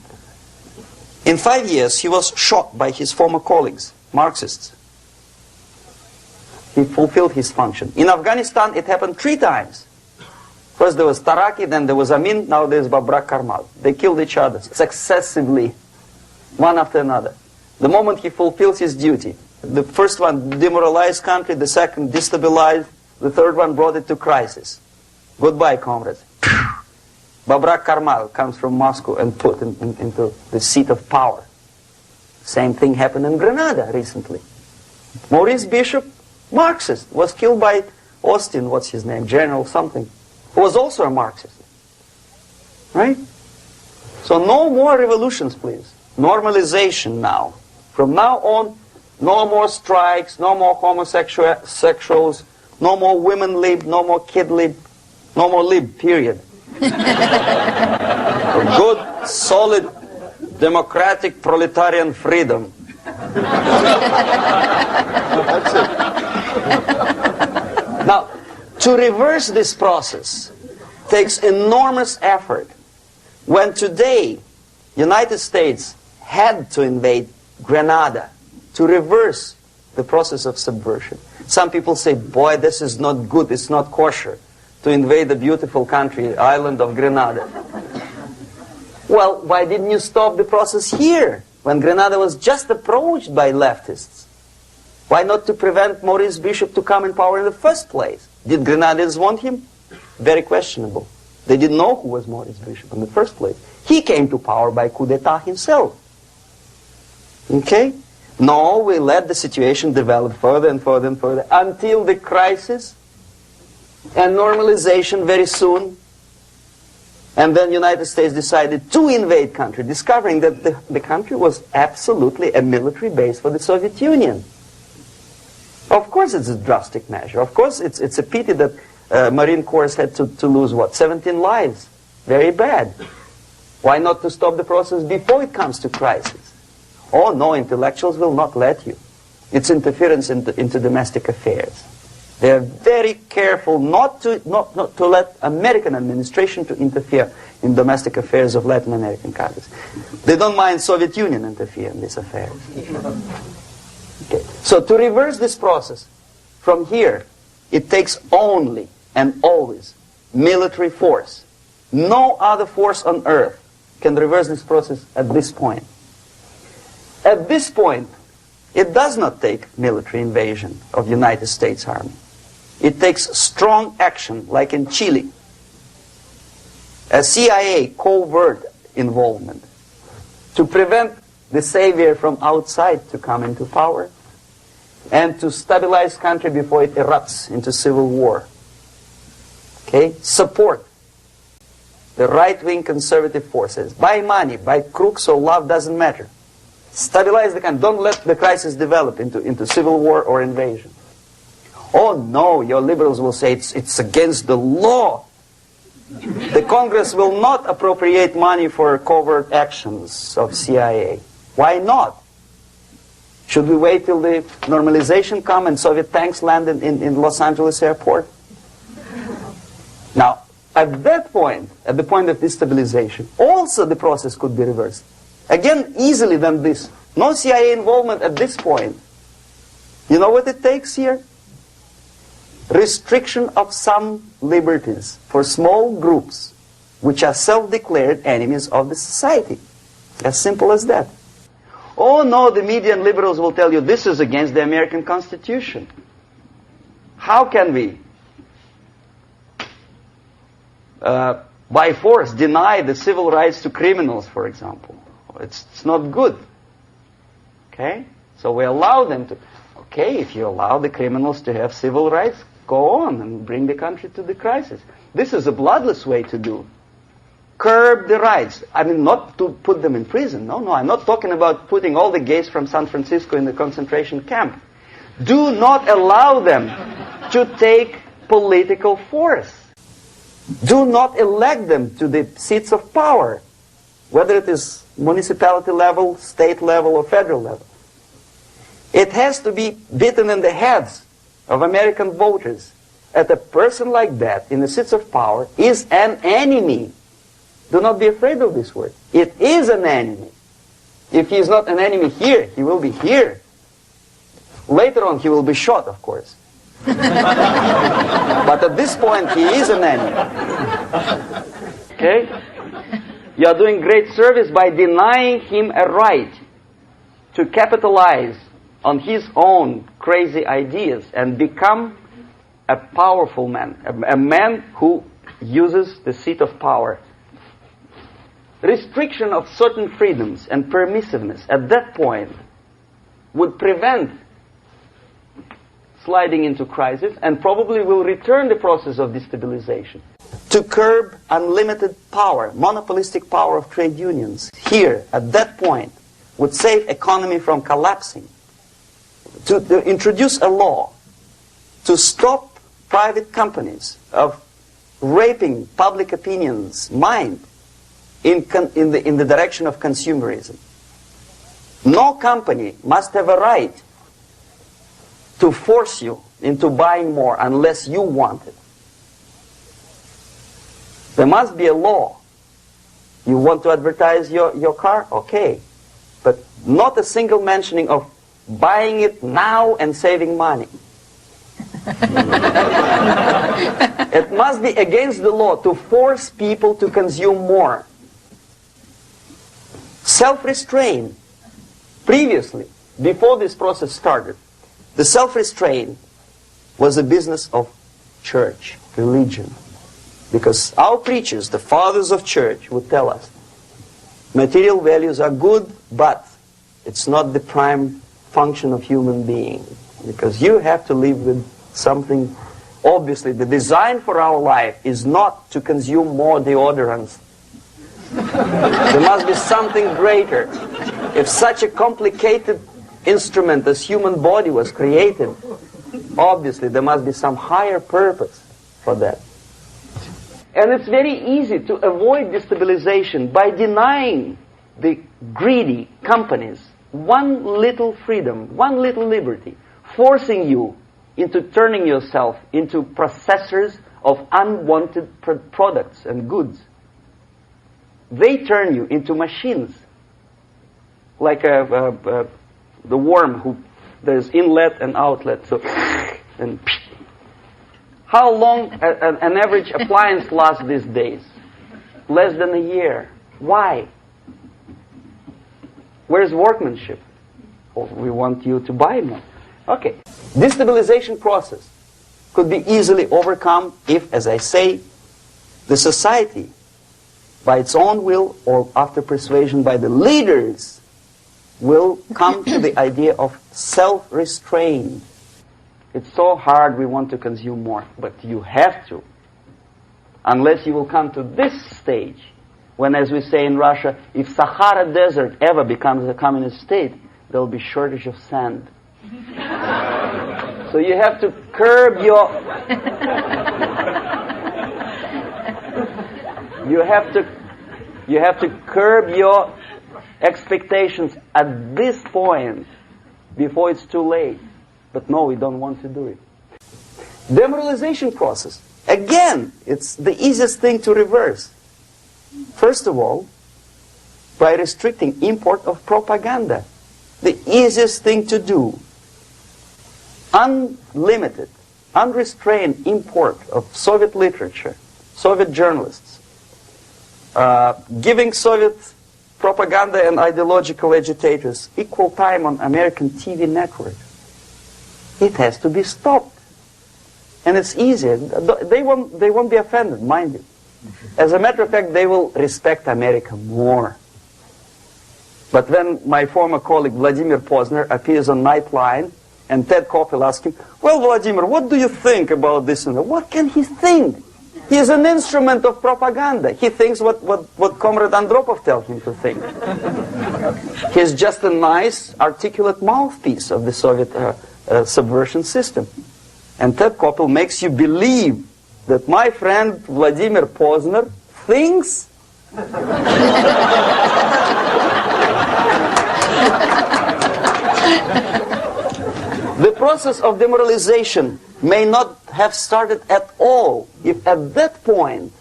In 5 years, he was shot by his former colleagues, Marxists. He fulfilled his function. In Afghanistan, it happened 3 times. First there was Taraki, then there was Amin, now there's Babrak Karmal. They killed each other successively, one after another. The moment he fulfills his duty, the first one demoralized country, the second destabilized, the third one brought it to crisis. Goodbye, comrades. Babrak Karmal comes from Moscow and put into the seat of power. Same thing happened in Grenada recently. Maurice Bishop, Marxist, was killed by Austin, what's his name, General something, who was also a Marxist. Right? So no more revolutions, please. Normalization now. From now on, no more strikes, no more homosexuals, no more women lib, no more kid lib, no more lib, period. A good, solid, democratic, proletarian freedom. That's it. Now, to reverse this process takes enormous effort. When today, United States had to invade Grenada to reverse the process of subversion. Some people say, boy, this is not good, it's not kosher to invade the beautiful country, island of Grenada. Well, why didn't you stop the process here, when Grenada was just approached by leftists? Why not to prevent Maurice Bishop to come in power in the first place? Did Grenadians want him? Very questionable. They didn't know who was Maurice Bishop in the first place. He came to power by coup d'etat himself. Okay? No, we let the situation develop further and further and further until the crisis and normalization very soon. And then the United States decided to invade country, discovering that the country was absolutely a military base for the Soviet Union. Of course it's a drastic measure. Of course it's a pity that Marine Corps had to lose, what, 17 lives. Very bad. Why not to stop the process before it comes to crisis? Oh no, intellectuals will not let you. It's interference into domestic affairs. They are very careful not to let American administration to interfere in domestic affairs of Latin American countries. They don't mind Soviet Union interfere in these affairs. Okay. So to reverse this process from here, it takes only and always military force. No other force on earth can reverse this process at this point. At this point, it does not take military invasion of the United States Army. It takes strong action, like in Chile. A CIA covert involvement to prevent the savior from outside to come into power and to stabilize country before it erupts into civil war. Okay? Support the right-wing conservative forces. By money, by crooks or love, doesn't matter. Stabilize the country. Don't let the crisis develop into civil war or invasion. Oh no, your liberals will say it's against the law. The Congress will not appropriate money for covert actions of CIA. Why not? Should we wait till the normalization come and Soviet tanks land in Los Angeles airport? Now, at that point, at the point of destabilization, also the process could be reversed. Again, easily than this. No CIA involvement at this point. You know what it takes here? Restriction of some liberties for small groups which are self-declared enemies of the society. As simple as that. Oh no, the media and liberals will tell you this is against the American Constitution. How can we, by force, deny the civil rights to criminals, for example? It's not good. Okay? So we allow them to. Okay, if you allow the criminals to have civil rights, go on and bring the country to the crisis. This is a bloodless way to do. Curb the rights. I mean, not to put them in prison. No, I'm not talking about putting all the gays from San Francisco in the concentration camp. Do not allow them to take political force. Do not elect them to the seats of power, whether it is municipality level, state level, or federal level. It has to be beaten in the heads of American voters that a person like that in the seats of power is an enemy. Do not be afraid of this word. It is an enemy. If he is not an enemy here, he will be here. Later on, he will be shot, of course. But at this point, he is an enemy. Okay? You are doing great service by denying him a right to capitalize on his own crazy ideas and become a powerful man, a man who uses the seat of power. Restriction of certain freedoms and permissiveness at that point would prevent sliding into crisis and probably will return the process of destabilization. To curb unlimited power, monopolistic power of trade unions, here, at that point, would save economy from collapsing. To introduce a law to stop private companies of raping public opinion's mind in the direction of consumerism. No company must have a right to force you into buying more unless you want it. There must be a law. You want to advertise your car? Okay. But not a single mentioning of buying it now and saving money. It must be against the law to force people to consume more. Self-restraint. Previously, before this process started, the self-restraint was a business of church, religion. Because our preachers, the fathers of church, would tell us, material values are good, but it's not the prime function of human being. Because you have to live with something. Obviously, the design for our life is not to consume more deodorants. There must be something greater. If such a complicated instrument as human body was created, obviously there must be some higher purpose for that. And it's very easy to avoid destabilization by denying the greedy companies one little freedom, one little liberty, forcing you into turning yourself into processors of unwanted products and goods. They turn you into machines, like the worm who there's inlet and outlet. So, and how long an average appliance lasts these days? Less than a year. Why? Where's workmanship? Oh, we want you to buy more. Okay. Destabilization process could be easily overcome if, as I say, the society, by its own will or after persuasion by the leaders, will come to the idea of self-restraint. It's so hard we want to consume more, but you have to. Unless you will come to this stage, when, as we say in Russia, if Sahara Desert ever becomes a communist state, there will be shortage of sand. So you have to curb your... You have to curb your expectations at this point before it's too late. But no, we don't want to do it. Demoralization process. Again, it's the easiest thing to reverse. First of all, by restricting import of propaganda. The easiest thing to do. Unlimited, unrestrained import of Soviet literature, Soviet journalists, giving Soviet propaganda and ideological agitators equal time on American TV network. It has to be stopped. And it's easy. They won't be offended, mind you. As a matter of fact, they will respect America more. But when my former colleague Vladimir Posner appears on Nightline And Ted Koppel asked him, well, Vladimir, what do you think about this? And that? What can he think? He is an instrument of propaganda. He thinks what Comrade Andropov tells him to think. He's just a nice, articulate mouthpiece of the Soviet subversion system. And Ted Koppel makes you believe that my friend Vladimir Posner thinks the process of demoralization may not have started at all if at that point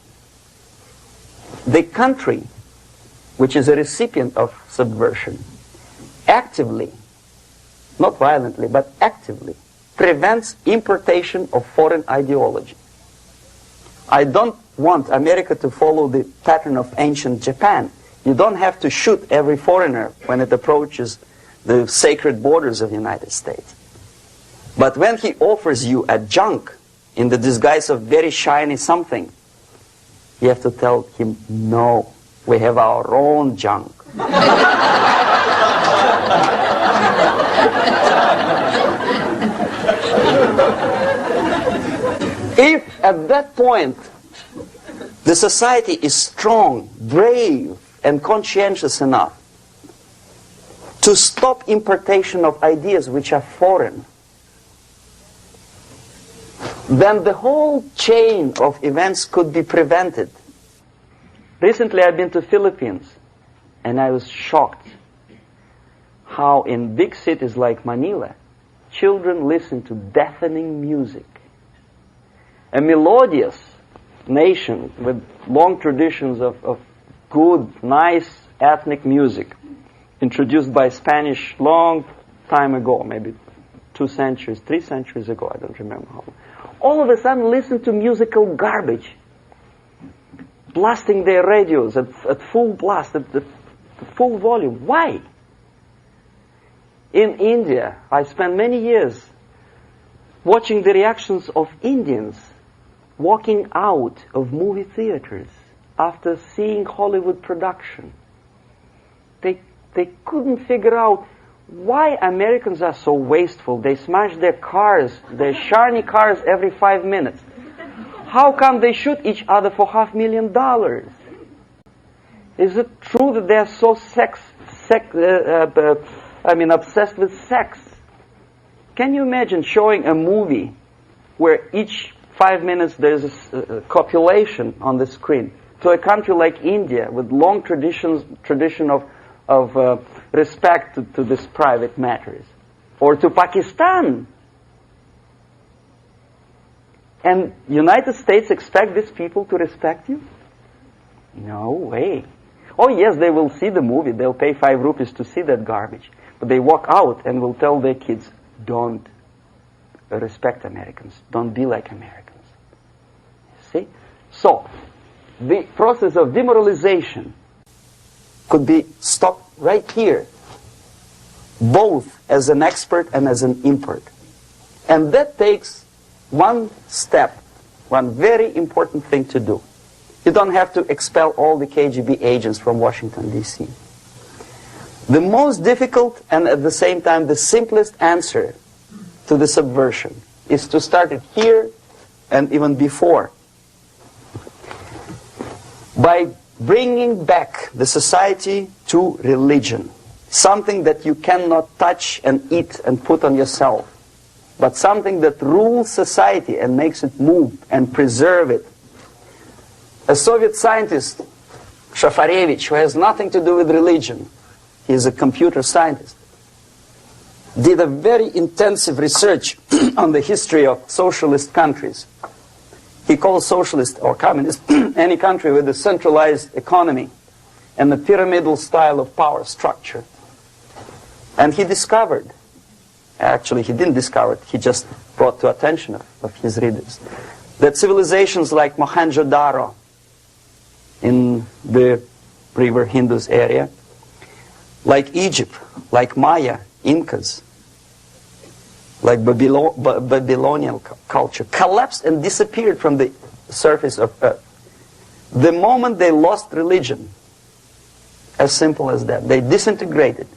the country, which is a recipient of subversion, actively, not violently, but actively, prevents importation of foreign ideology. I don't want America to follow the pattern of ancient Japan. You don't have to shoot every foreigner when it approaches the sacred borders of the United States. But when he offers you a junk in the disguise of very shiny something, you have to tell him, no, we have our own junk. If at that point the society is strong, brave, and conscientious enough to stop importation of ideas which are foreign, then the whole chain of events could be prevented. Recently I've been to Philippines, and I was shocked how in big cities like Manila, children listen to deafening music. A melodious nation with long traditions of good, nice ethnic music, introduced by Spanish long time ago, maybe 2 centuries, 3 centuries ago, I don't remember how long. All of a sudden listen to musical garbage, blasting their radios at full blast, at full volume. Why? In India, I spent many years watching the reactions of Indians walking out of movie theaters after seeing Hollywood production. They couldn't figure out why Americans are so wasteful. They smash their cars, their shiny cars, every 5 minutes. How come they shoot each other for $500,000? Is it true that they are so obsessed with sex? Can you imagine showing a movie where each 5 minutes there's a copulation on the screen to a country like India with long tradition of respect to these private matters, or to Pakistan? And United States expect these people to respect you? No way. Oh yes, they will see the movie, they'll pay 5 rupees to see that garbage, but they walk out and will tell their kids, don't respect Americans, don't be like Americans. See? So, the process of demoralization could be stopped right here, both as an expert and as an import. And that takes one step, one very important thing to do. You don't have to expel all the KGB agents from Washington, D.C. The most difficult and at the same time the simplest answer to the subversion is to start it here and even before, by bringing back the society to religion, something that you cannot touch and eat and put on yourself, but something that rules society and makes it move and preserve it. A Soviet scientist, Shafarevich, who has nothing to do with religion, he is a computer scientist, did a very intensive research on the history of socialist countries. He calls socialist or communist any country with a centralized economy and a pyramidal style of power structure. And he discovered, actually he didn't discover it, he just brought to attention of his readers, that civilizations like Mohenjo-Daro in the river Indus area, like Egypt, like Maya, Incas, like Babylonian culture, collapsed and disappeared from the surface of Earth. The moment they lost religion, as simple as that, they disintegrated.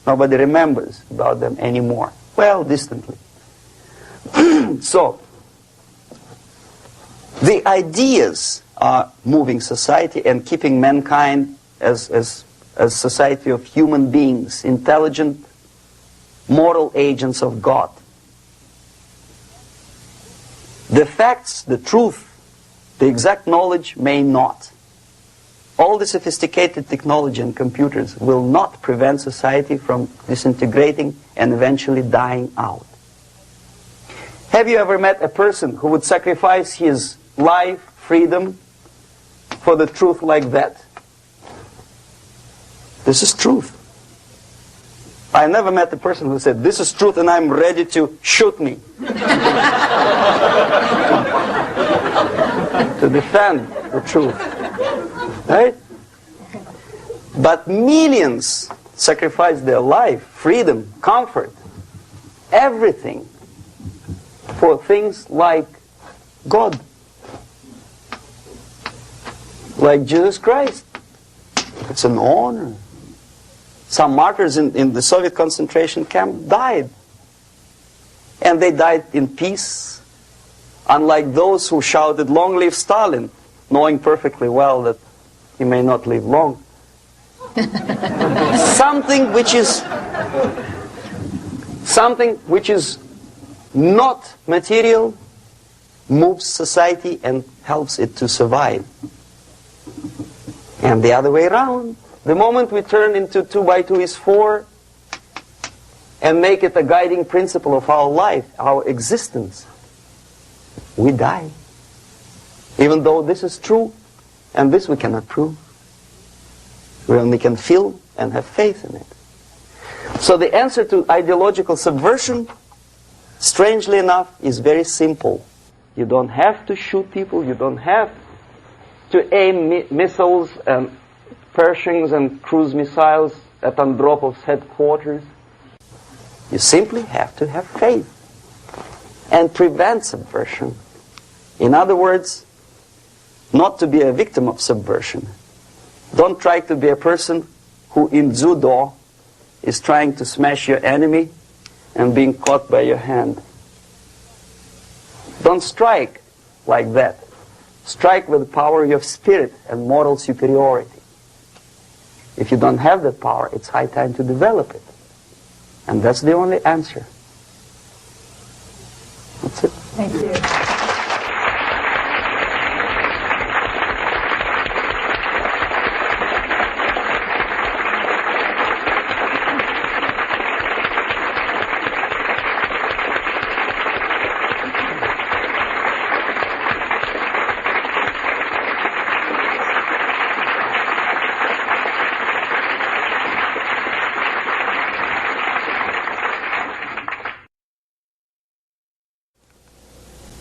Nobody remembers about them anymore. Well, distantly. So, the ideas are moving society and keeping mankind as a society of human beings, intelligent, moral agents of God. The facts, the truth, the exact knowledge may not. All the sophisticated technology and computers will not prevent society from disintegrating and eventually dying out. Have you ever met a person who would sacrifice his life, freedom, for the truth like that? This is truth. I never met a person who said, this is truth and I'm ready to shoot me. To defend the truth. Right? But millions sacrifice their life, freedom, comfort, everything for things like God. Like Jesus Christ. It's an honor. Some martyrs in the Soviet concentration camp died. And they died in peace. Unlike those who shouted, "Long live Stalin," knowing perfectly well that he may not live long. Something which is not material moves society and helps it to survive. And the other way around. The moment we turn into 2 by 2 is 4 and make it a guiding principle of our life, our existence, we die. Even though this is true, and this we cannot prove. We only can feel and have faith in it. So the answer to ideological subversion, strangely enough, is very simple. You don't have to shoot people, you don't have to aim missiles and Pershings and cruise missiles at Andropov's headquarters. You simply have to have faith and prevent subversion. In other words, not to be a victim of subversion. Don't try to be a person who in judo is trying to smash your enemy and being caught by your hand. Don't strike like that. Strike with the power of your spirit and moral superiority. If you don't have that power, it's high time to develop it. And that's the only answer. That's it. Thank you.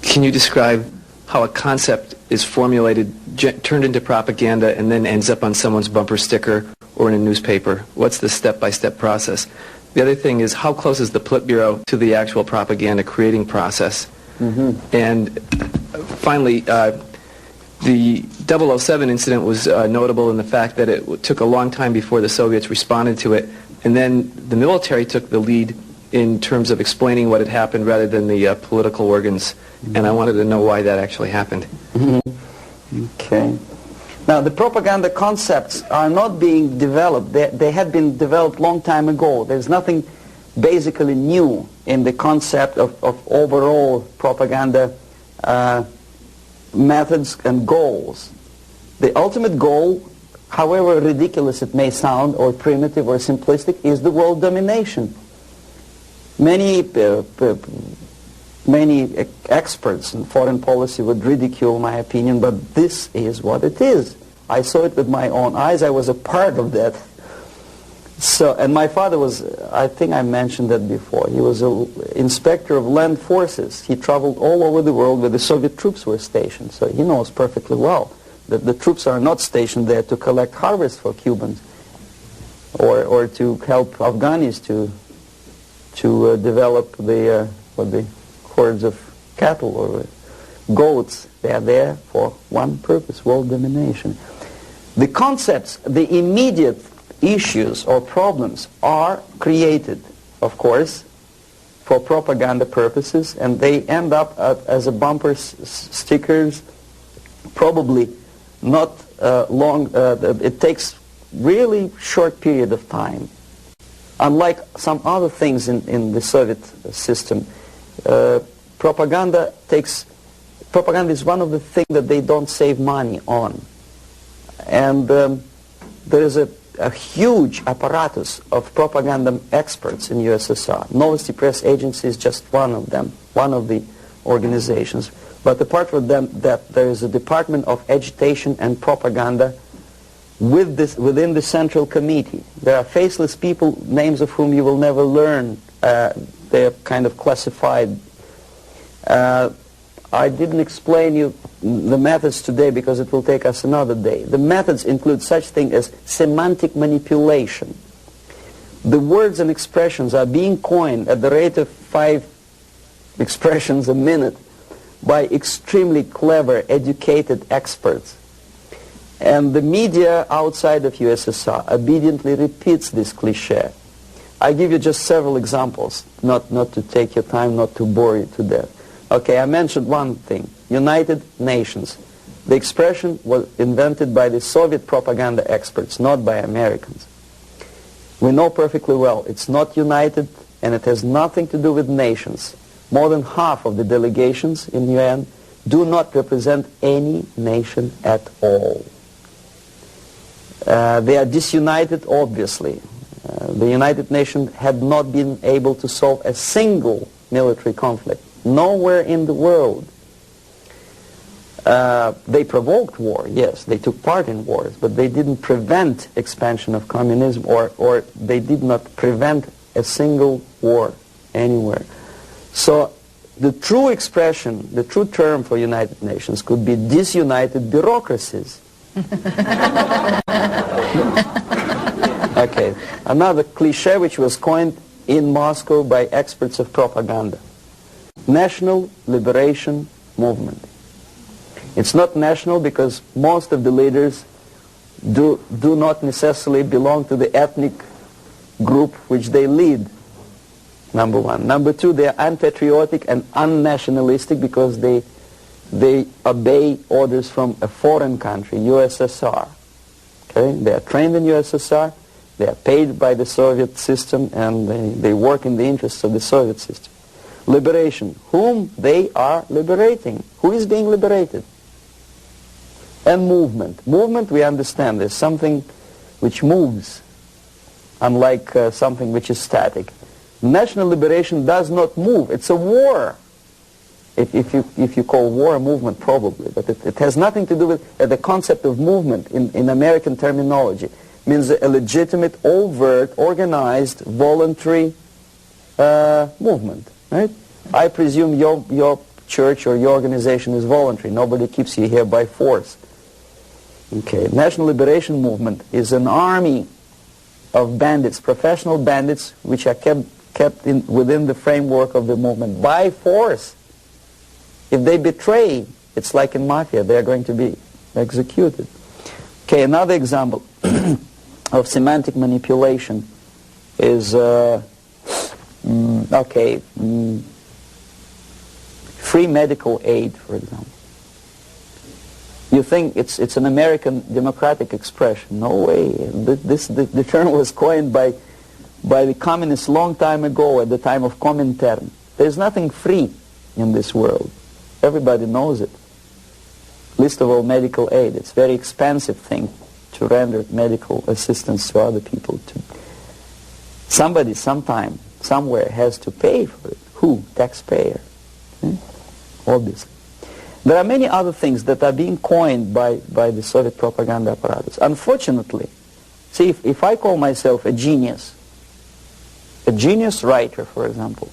Can you describe how a concept is formulated, turned into propaganda, and then ends up on someone's bumper sticker or in a newspaper? What's the step-by-step process? The other thing is, how close is the Politburo to the actual propaganda creating process? Mm-hmm. And finally, the 007 incident was notable in the fact that it took a long time before the Soviets responded to it, and then the military took the lead in terms of explaining what had happened rather than the political organs. And I wanted to know why that actually happened. Mm-hmm. Okay. Now, the propaganda concepts are not being developed. They had been developed long time ago. There's nothing basically new in the concept of overall propaganda methods and goals. The ultimate goal, however ridiculous it may sound, or primitive or simplistic, is the world domination. Many experts in foreign policy would ridicule my opinion, but this is what it is. I saw it with my own eyes. I was a part of that. So, and my father was, I think I mentioned that before, he was an inspector of land forces. He traveled all over the world where the Soviet troops were stationed. So he knows perfectly well that the troops are not stationed there to collect harvest for Cubans or to help Afghanis to develop the hordes of cattle or goats. They are there for one purpose, world domination. The concepts, the immediate issues or problems are created, of course, for propaganda purposes, and they end up as a bumper stickers, probably not long. It takes really short period of time. Unlike some other things in the Soviet system, propaganda is one of the things that they don't save money on. And there is a huge apparatus of propaganda experts in USSR. Novosti press agency is just one of them, one of the organizations. But apart from them, there is a department of agitation and propaganda within the Central Committee. There are faceless people, names of whom you will never learn. They are kind of classified. I didn't explain you the methods today because it will take us another day. The methods include such things as semantic manipulation. The words and expressions are being coined at the rate of 5 expressions a minute by extremely clever, educated experts. And the media outside of USSR obediently repeats this cliché. I give you just several examples, not to take your time, not to bore you to death. Okay, I mentioned one thing, United Nations. The expression was invented by the Soviet propaganda experts, not by Americans. We know perfectly well it's not united and it has nothing to do with nations. More than half of the delegations in UN do not represent any nation at all. They are disunited, obviously. The United Nations had not been able to solve a single military conflict. Nowhere in the world. They provoked war, yes, they took part in wars, but they didn't prevent expansion of communism, or they did not prevent a single war anywhere. So the true expression, the true term for United Nations could be disunited bureaucracies. Okay, another cliché which was coined in Moscow by experts of propaganda. National Liberation Movement. It's not national because most of the leaders do not necessarily belong to the ethnic group which they lead, number one. Number two, they are unpatriotic and unnationalistic because they obey orders from a foreign country, USSR. Okay? They are trained in USSR, they are paid by the Soviet system, and they work in the interests of the Soviet system. Liberation, whom they are liberating. Who is being liberated? And movement. Movement, we understand, is something which moves, unlike something which is static. National liberation does not move. It's a war. If you call war a movement, probably. But it has nothing to do with the concept of movement in American terminology. It means a legitimate, overt, organized, voluntary movement. Right? I presume your church or your organization is voluntary. Nobody keeps you here by force. Okay, National Liberation Movement is an army of bandits, professional bandits, which are kept within the framework of the movement by force. If they betray, it's like in mafia, they are going to be executed. Okay, another example of semantic manipulation is free medical aid, for example. You think it's an American democratic expression. No way. The term was coined by the communists long time ago, at the time of Comintern. There's nothing free in this world. Everybody knows it. Least of all medical aid. It's a very expensive thing to render medical assistance to other people. Somebody, sometime, somewhere has to pay for it. Who? Taxpayer. Okay? Obviously. There are many other things that are being coined by the Soviet propaganda apparatus. Unfortunately, see, if I call myself a genius writer, for example,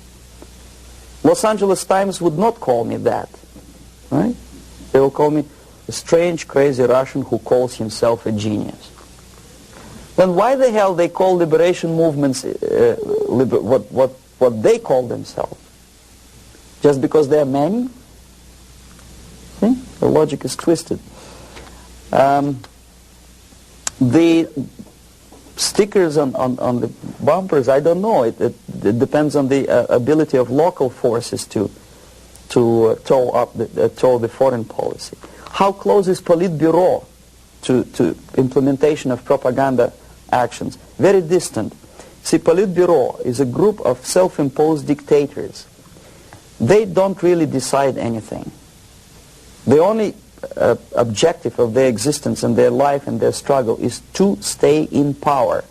Los Angeles Times would not call me that, right? They will call me a strange, crazy Russian who calls himself a genius. Then why the hell they call liberation movements what they call themselves? Just because they are many? See? The logic is twisted. The stickers on the bumpers, I don't know. It depends on the ability of local forces to tow the foreign policy. How close is Politburo to implementation of propaganda actions? Very distant. See, Politburo is a group of self-imposed dictators. They don't really decide anything. The only objective of their existence and their life and their struggle is to stay in power.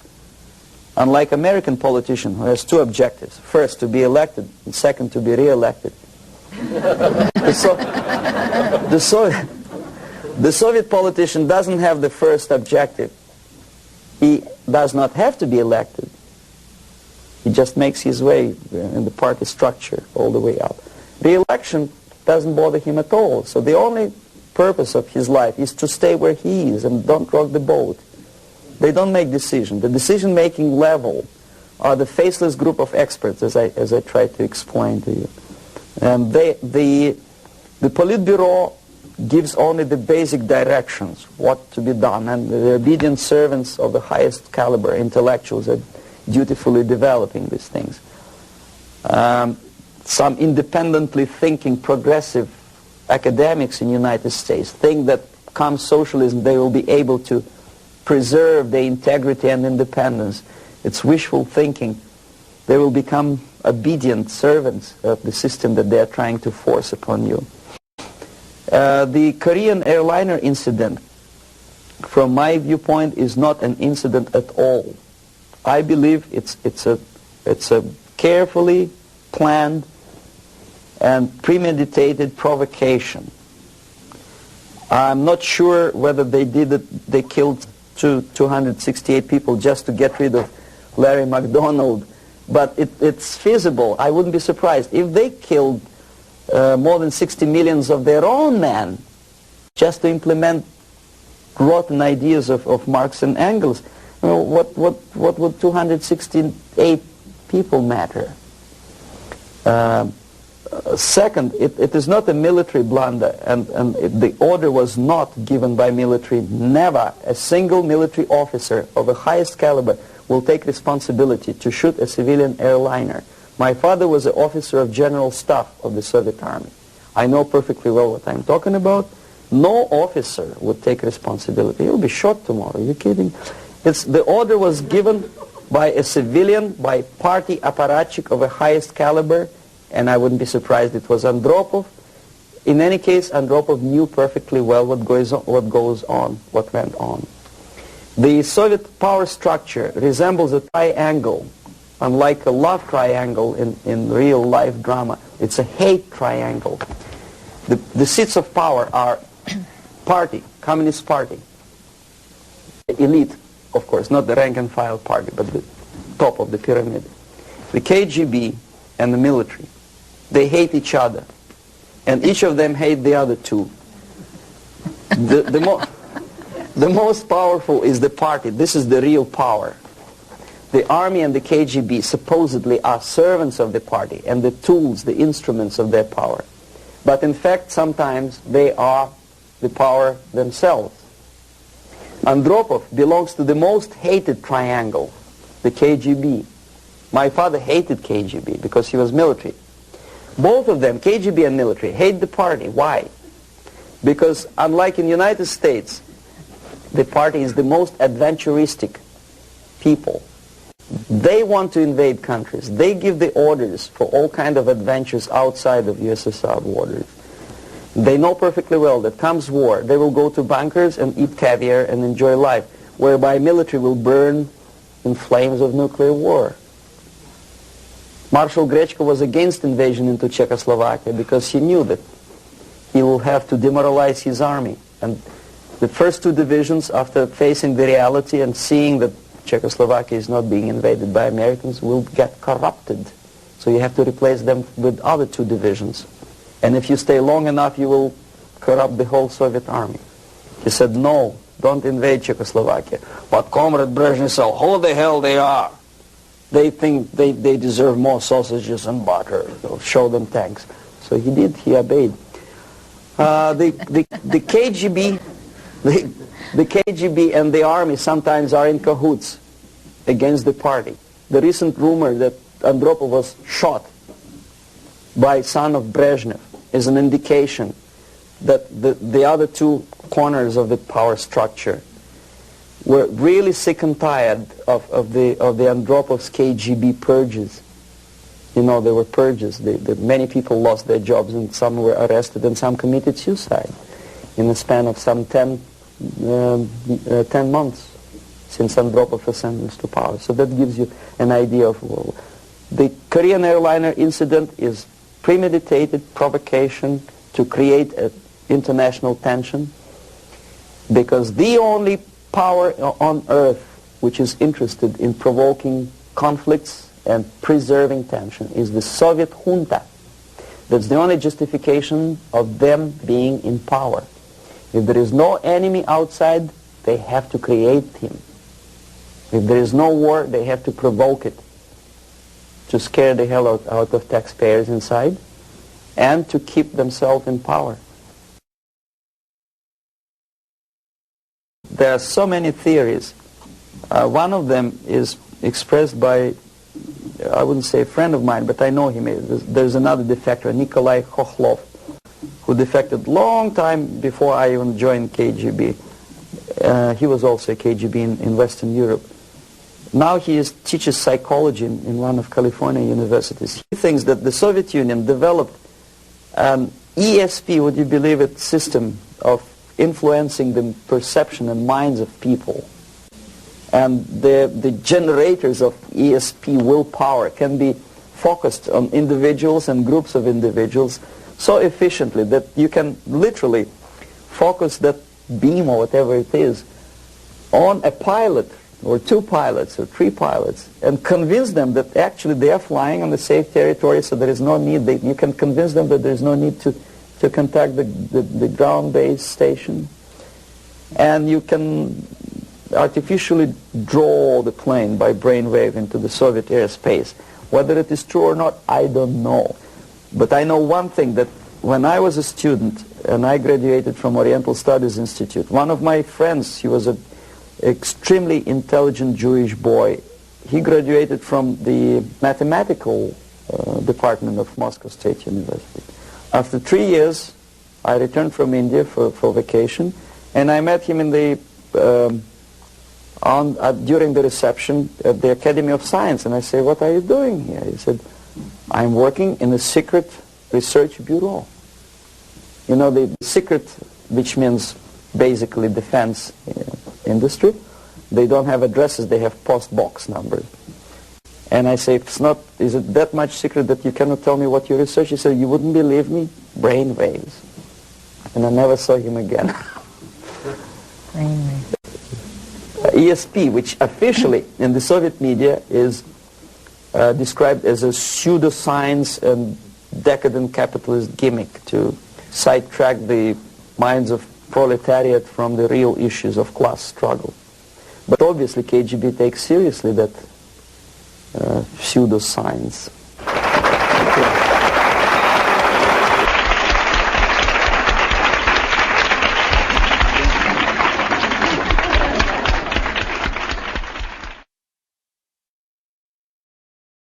Unlike American politician who has two objectives. First, to be elected, and second, to be re-elected. The Soviet politician doesn't have the first objective. He does not have to be elected. He just makes his way in the party structure all the way up. Re-election doesn't bother him at all. So the only purpose of his life is to stay where he is and don't rock the boat. They don't make decisions. The decision-making level are the faceless group of experts, as I tried to explain to you. And the Politburo gives only the basic directions, what to be done, and the obedient servants of the highest caliber intellectuals are dutifully developing these things. Some independently thinking progressive academics in the United States think that come socialism they will be able to preserve their integrity and independence. It's wishful thinking. They will become obedient servants of the system that they are trying to force upon you. The Korean airliner incident, from my viewpoint, is not an incident at all. I believe it's a carefully planned and premeditated provocation. I'm not sure whether they did it. They killed 268 people just to get rid of Larry McDonald, but it's feasible. I wouldn't be surprised if they killed more than 60 millions of their own men just to implement rotten ideas of Marx and Engels. You know, what would 268 people matter? Second, it is not a military blunder, and the order was not given by military. Never a single military officer of the highest caliber will take responsibility to shoot a civilian airliner. My father was an officer of general staff of the Soviet Army. I know perfectly well what I'm talking about. No officer would take responsibility. He'll be shot tomorrow. Are you kidding? The order was given by a civilian, by party apparatchik of the highest caliber, and I wouldn't be surprised it was Andropov. In any case, Andropov knew perfectly well what went on. The Soviet power structure resembles a triangle, unlike a love triangle in real life drama. It's a hate triangle. The seats of power are party, Communist Party, elite, of course, not the rank and file party, but the top of the pyramid. The KGB and the military, they hate each other, and each of them hate the other two. The most powerful is the party. This is the real power. The army and the KGB supposedly are servants of the party and the tools, the instruments of their power. But in fact, sometimes they are the power themselves. Andropov belongs to the most hated triangle, the KGB. My father hated KGB because he was military. Both of them, KGB and military, hate the party. Why? Because unlike in the United States, the party is the most adventuristic people. They want to invade countries. They give the orders for all kinds of adventures outside of USSR borders. They know perfectly well that comes war, they will go to bunkers and eat caviar and enjoy life, whereby military will burn in flames of nuclear war. Marshal Grechko was against invasion into Czechoslovakia because he knew that he will have to demoralize his army. And the first two divisions, after facing the reality and seeing that Czechoslovakia is not being invaded by Americans, will get corrupted. So you have to replace them with other two divisions. And if you stay long enough, you will corrupt the whole Soviet army. He said, no, don't invade Czechoslovakia. But Comrade Brezhnev said, who the hell they are? They think they deserve more sausages and butter. So show them tanks. So he did, he obeyed. The KGB and the army sometimes are in cahoots. against the party. The recent rumor that Andropov was shot by son of Brezhnev is an indication that the other two corners of the power structure were really sick and tired of the Andropov's KGB purges. You know, there were purges. Many people lost their jobs, and some were arrested, and some committed suicide in the span of some 10 months since Andropov was sentenced to power. So that gives you an idea of the Korean airliner incident is premeditated provocation to create an international tension, because the only power on earth which is interested in provoking conflicts and preserving tension is the Soviet junta. That's the only justification of them being in power. If there is no enemy outside, they have to create him. If there is no war, they have to provoke it, to scare the hell out of taxpayers inside, and to keep themselves in power. There are so many theories. One of them is expressed by, I wouldn't say a friend of mine, but I know him. There's another defector, Nikolai Khokhlov, who defected long time before I even joined KGB. He was also a KGB in Western Europe. Now he teaches psychology in one of California universities. He thinks that the Soviet Union developed an ESP, would you believe it, system of influencing the perception and minds of people. And the generators of ESP willpower can be focused on individuals and groups of individuals so efficiently that you can literally focus that beam or whatever it is on a pilot or two pilots or three pilots and convince them that actually they are flying on the safe territory, so there is no need. You can convince them that there is no need to contact the ground-based station, and you can artificially draw the plane by brainwave into the Soviet airspace. Whether it is true or not, I don't know. But I know one thing, that when I was a student and I graduated from Oriental Studies Institute, one of my friends, he was an extremely intelligent Jewish boy. He graduated from the mathematical department of Moscow State University. After 3 years, I returned from India for vacation, and I met him in the during the reception at the Academy of Science, and I say, "What are you doing here?" He said, "I'm working in a secret research bureau." You know, the secret, which means basically defense industry, they don't have addresses, they have post box numbers. And I say, is it that much secret that you cannot tell me what you research? He said, "You wouldn't believe me, brain waves." And I never saw him again. ESP, which officially in the Soviet media is described as a pseudoscience and decadent capitalist gimmick to sidetrack the minds of proletariat from the real issues of class struggle. But obviously KGB takes seriously that pseudoscience.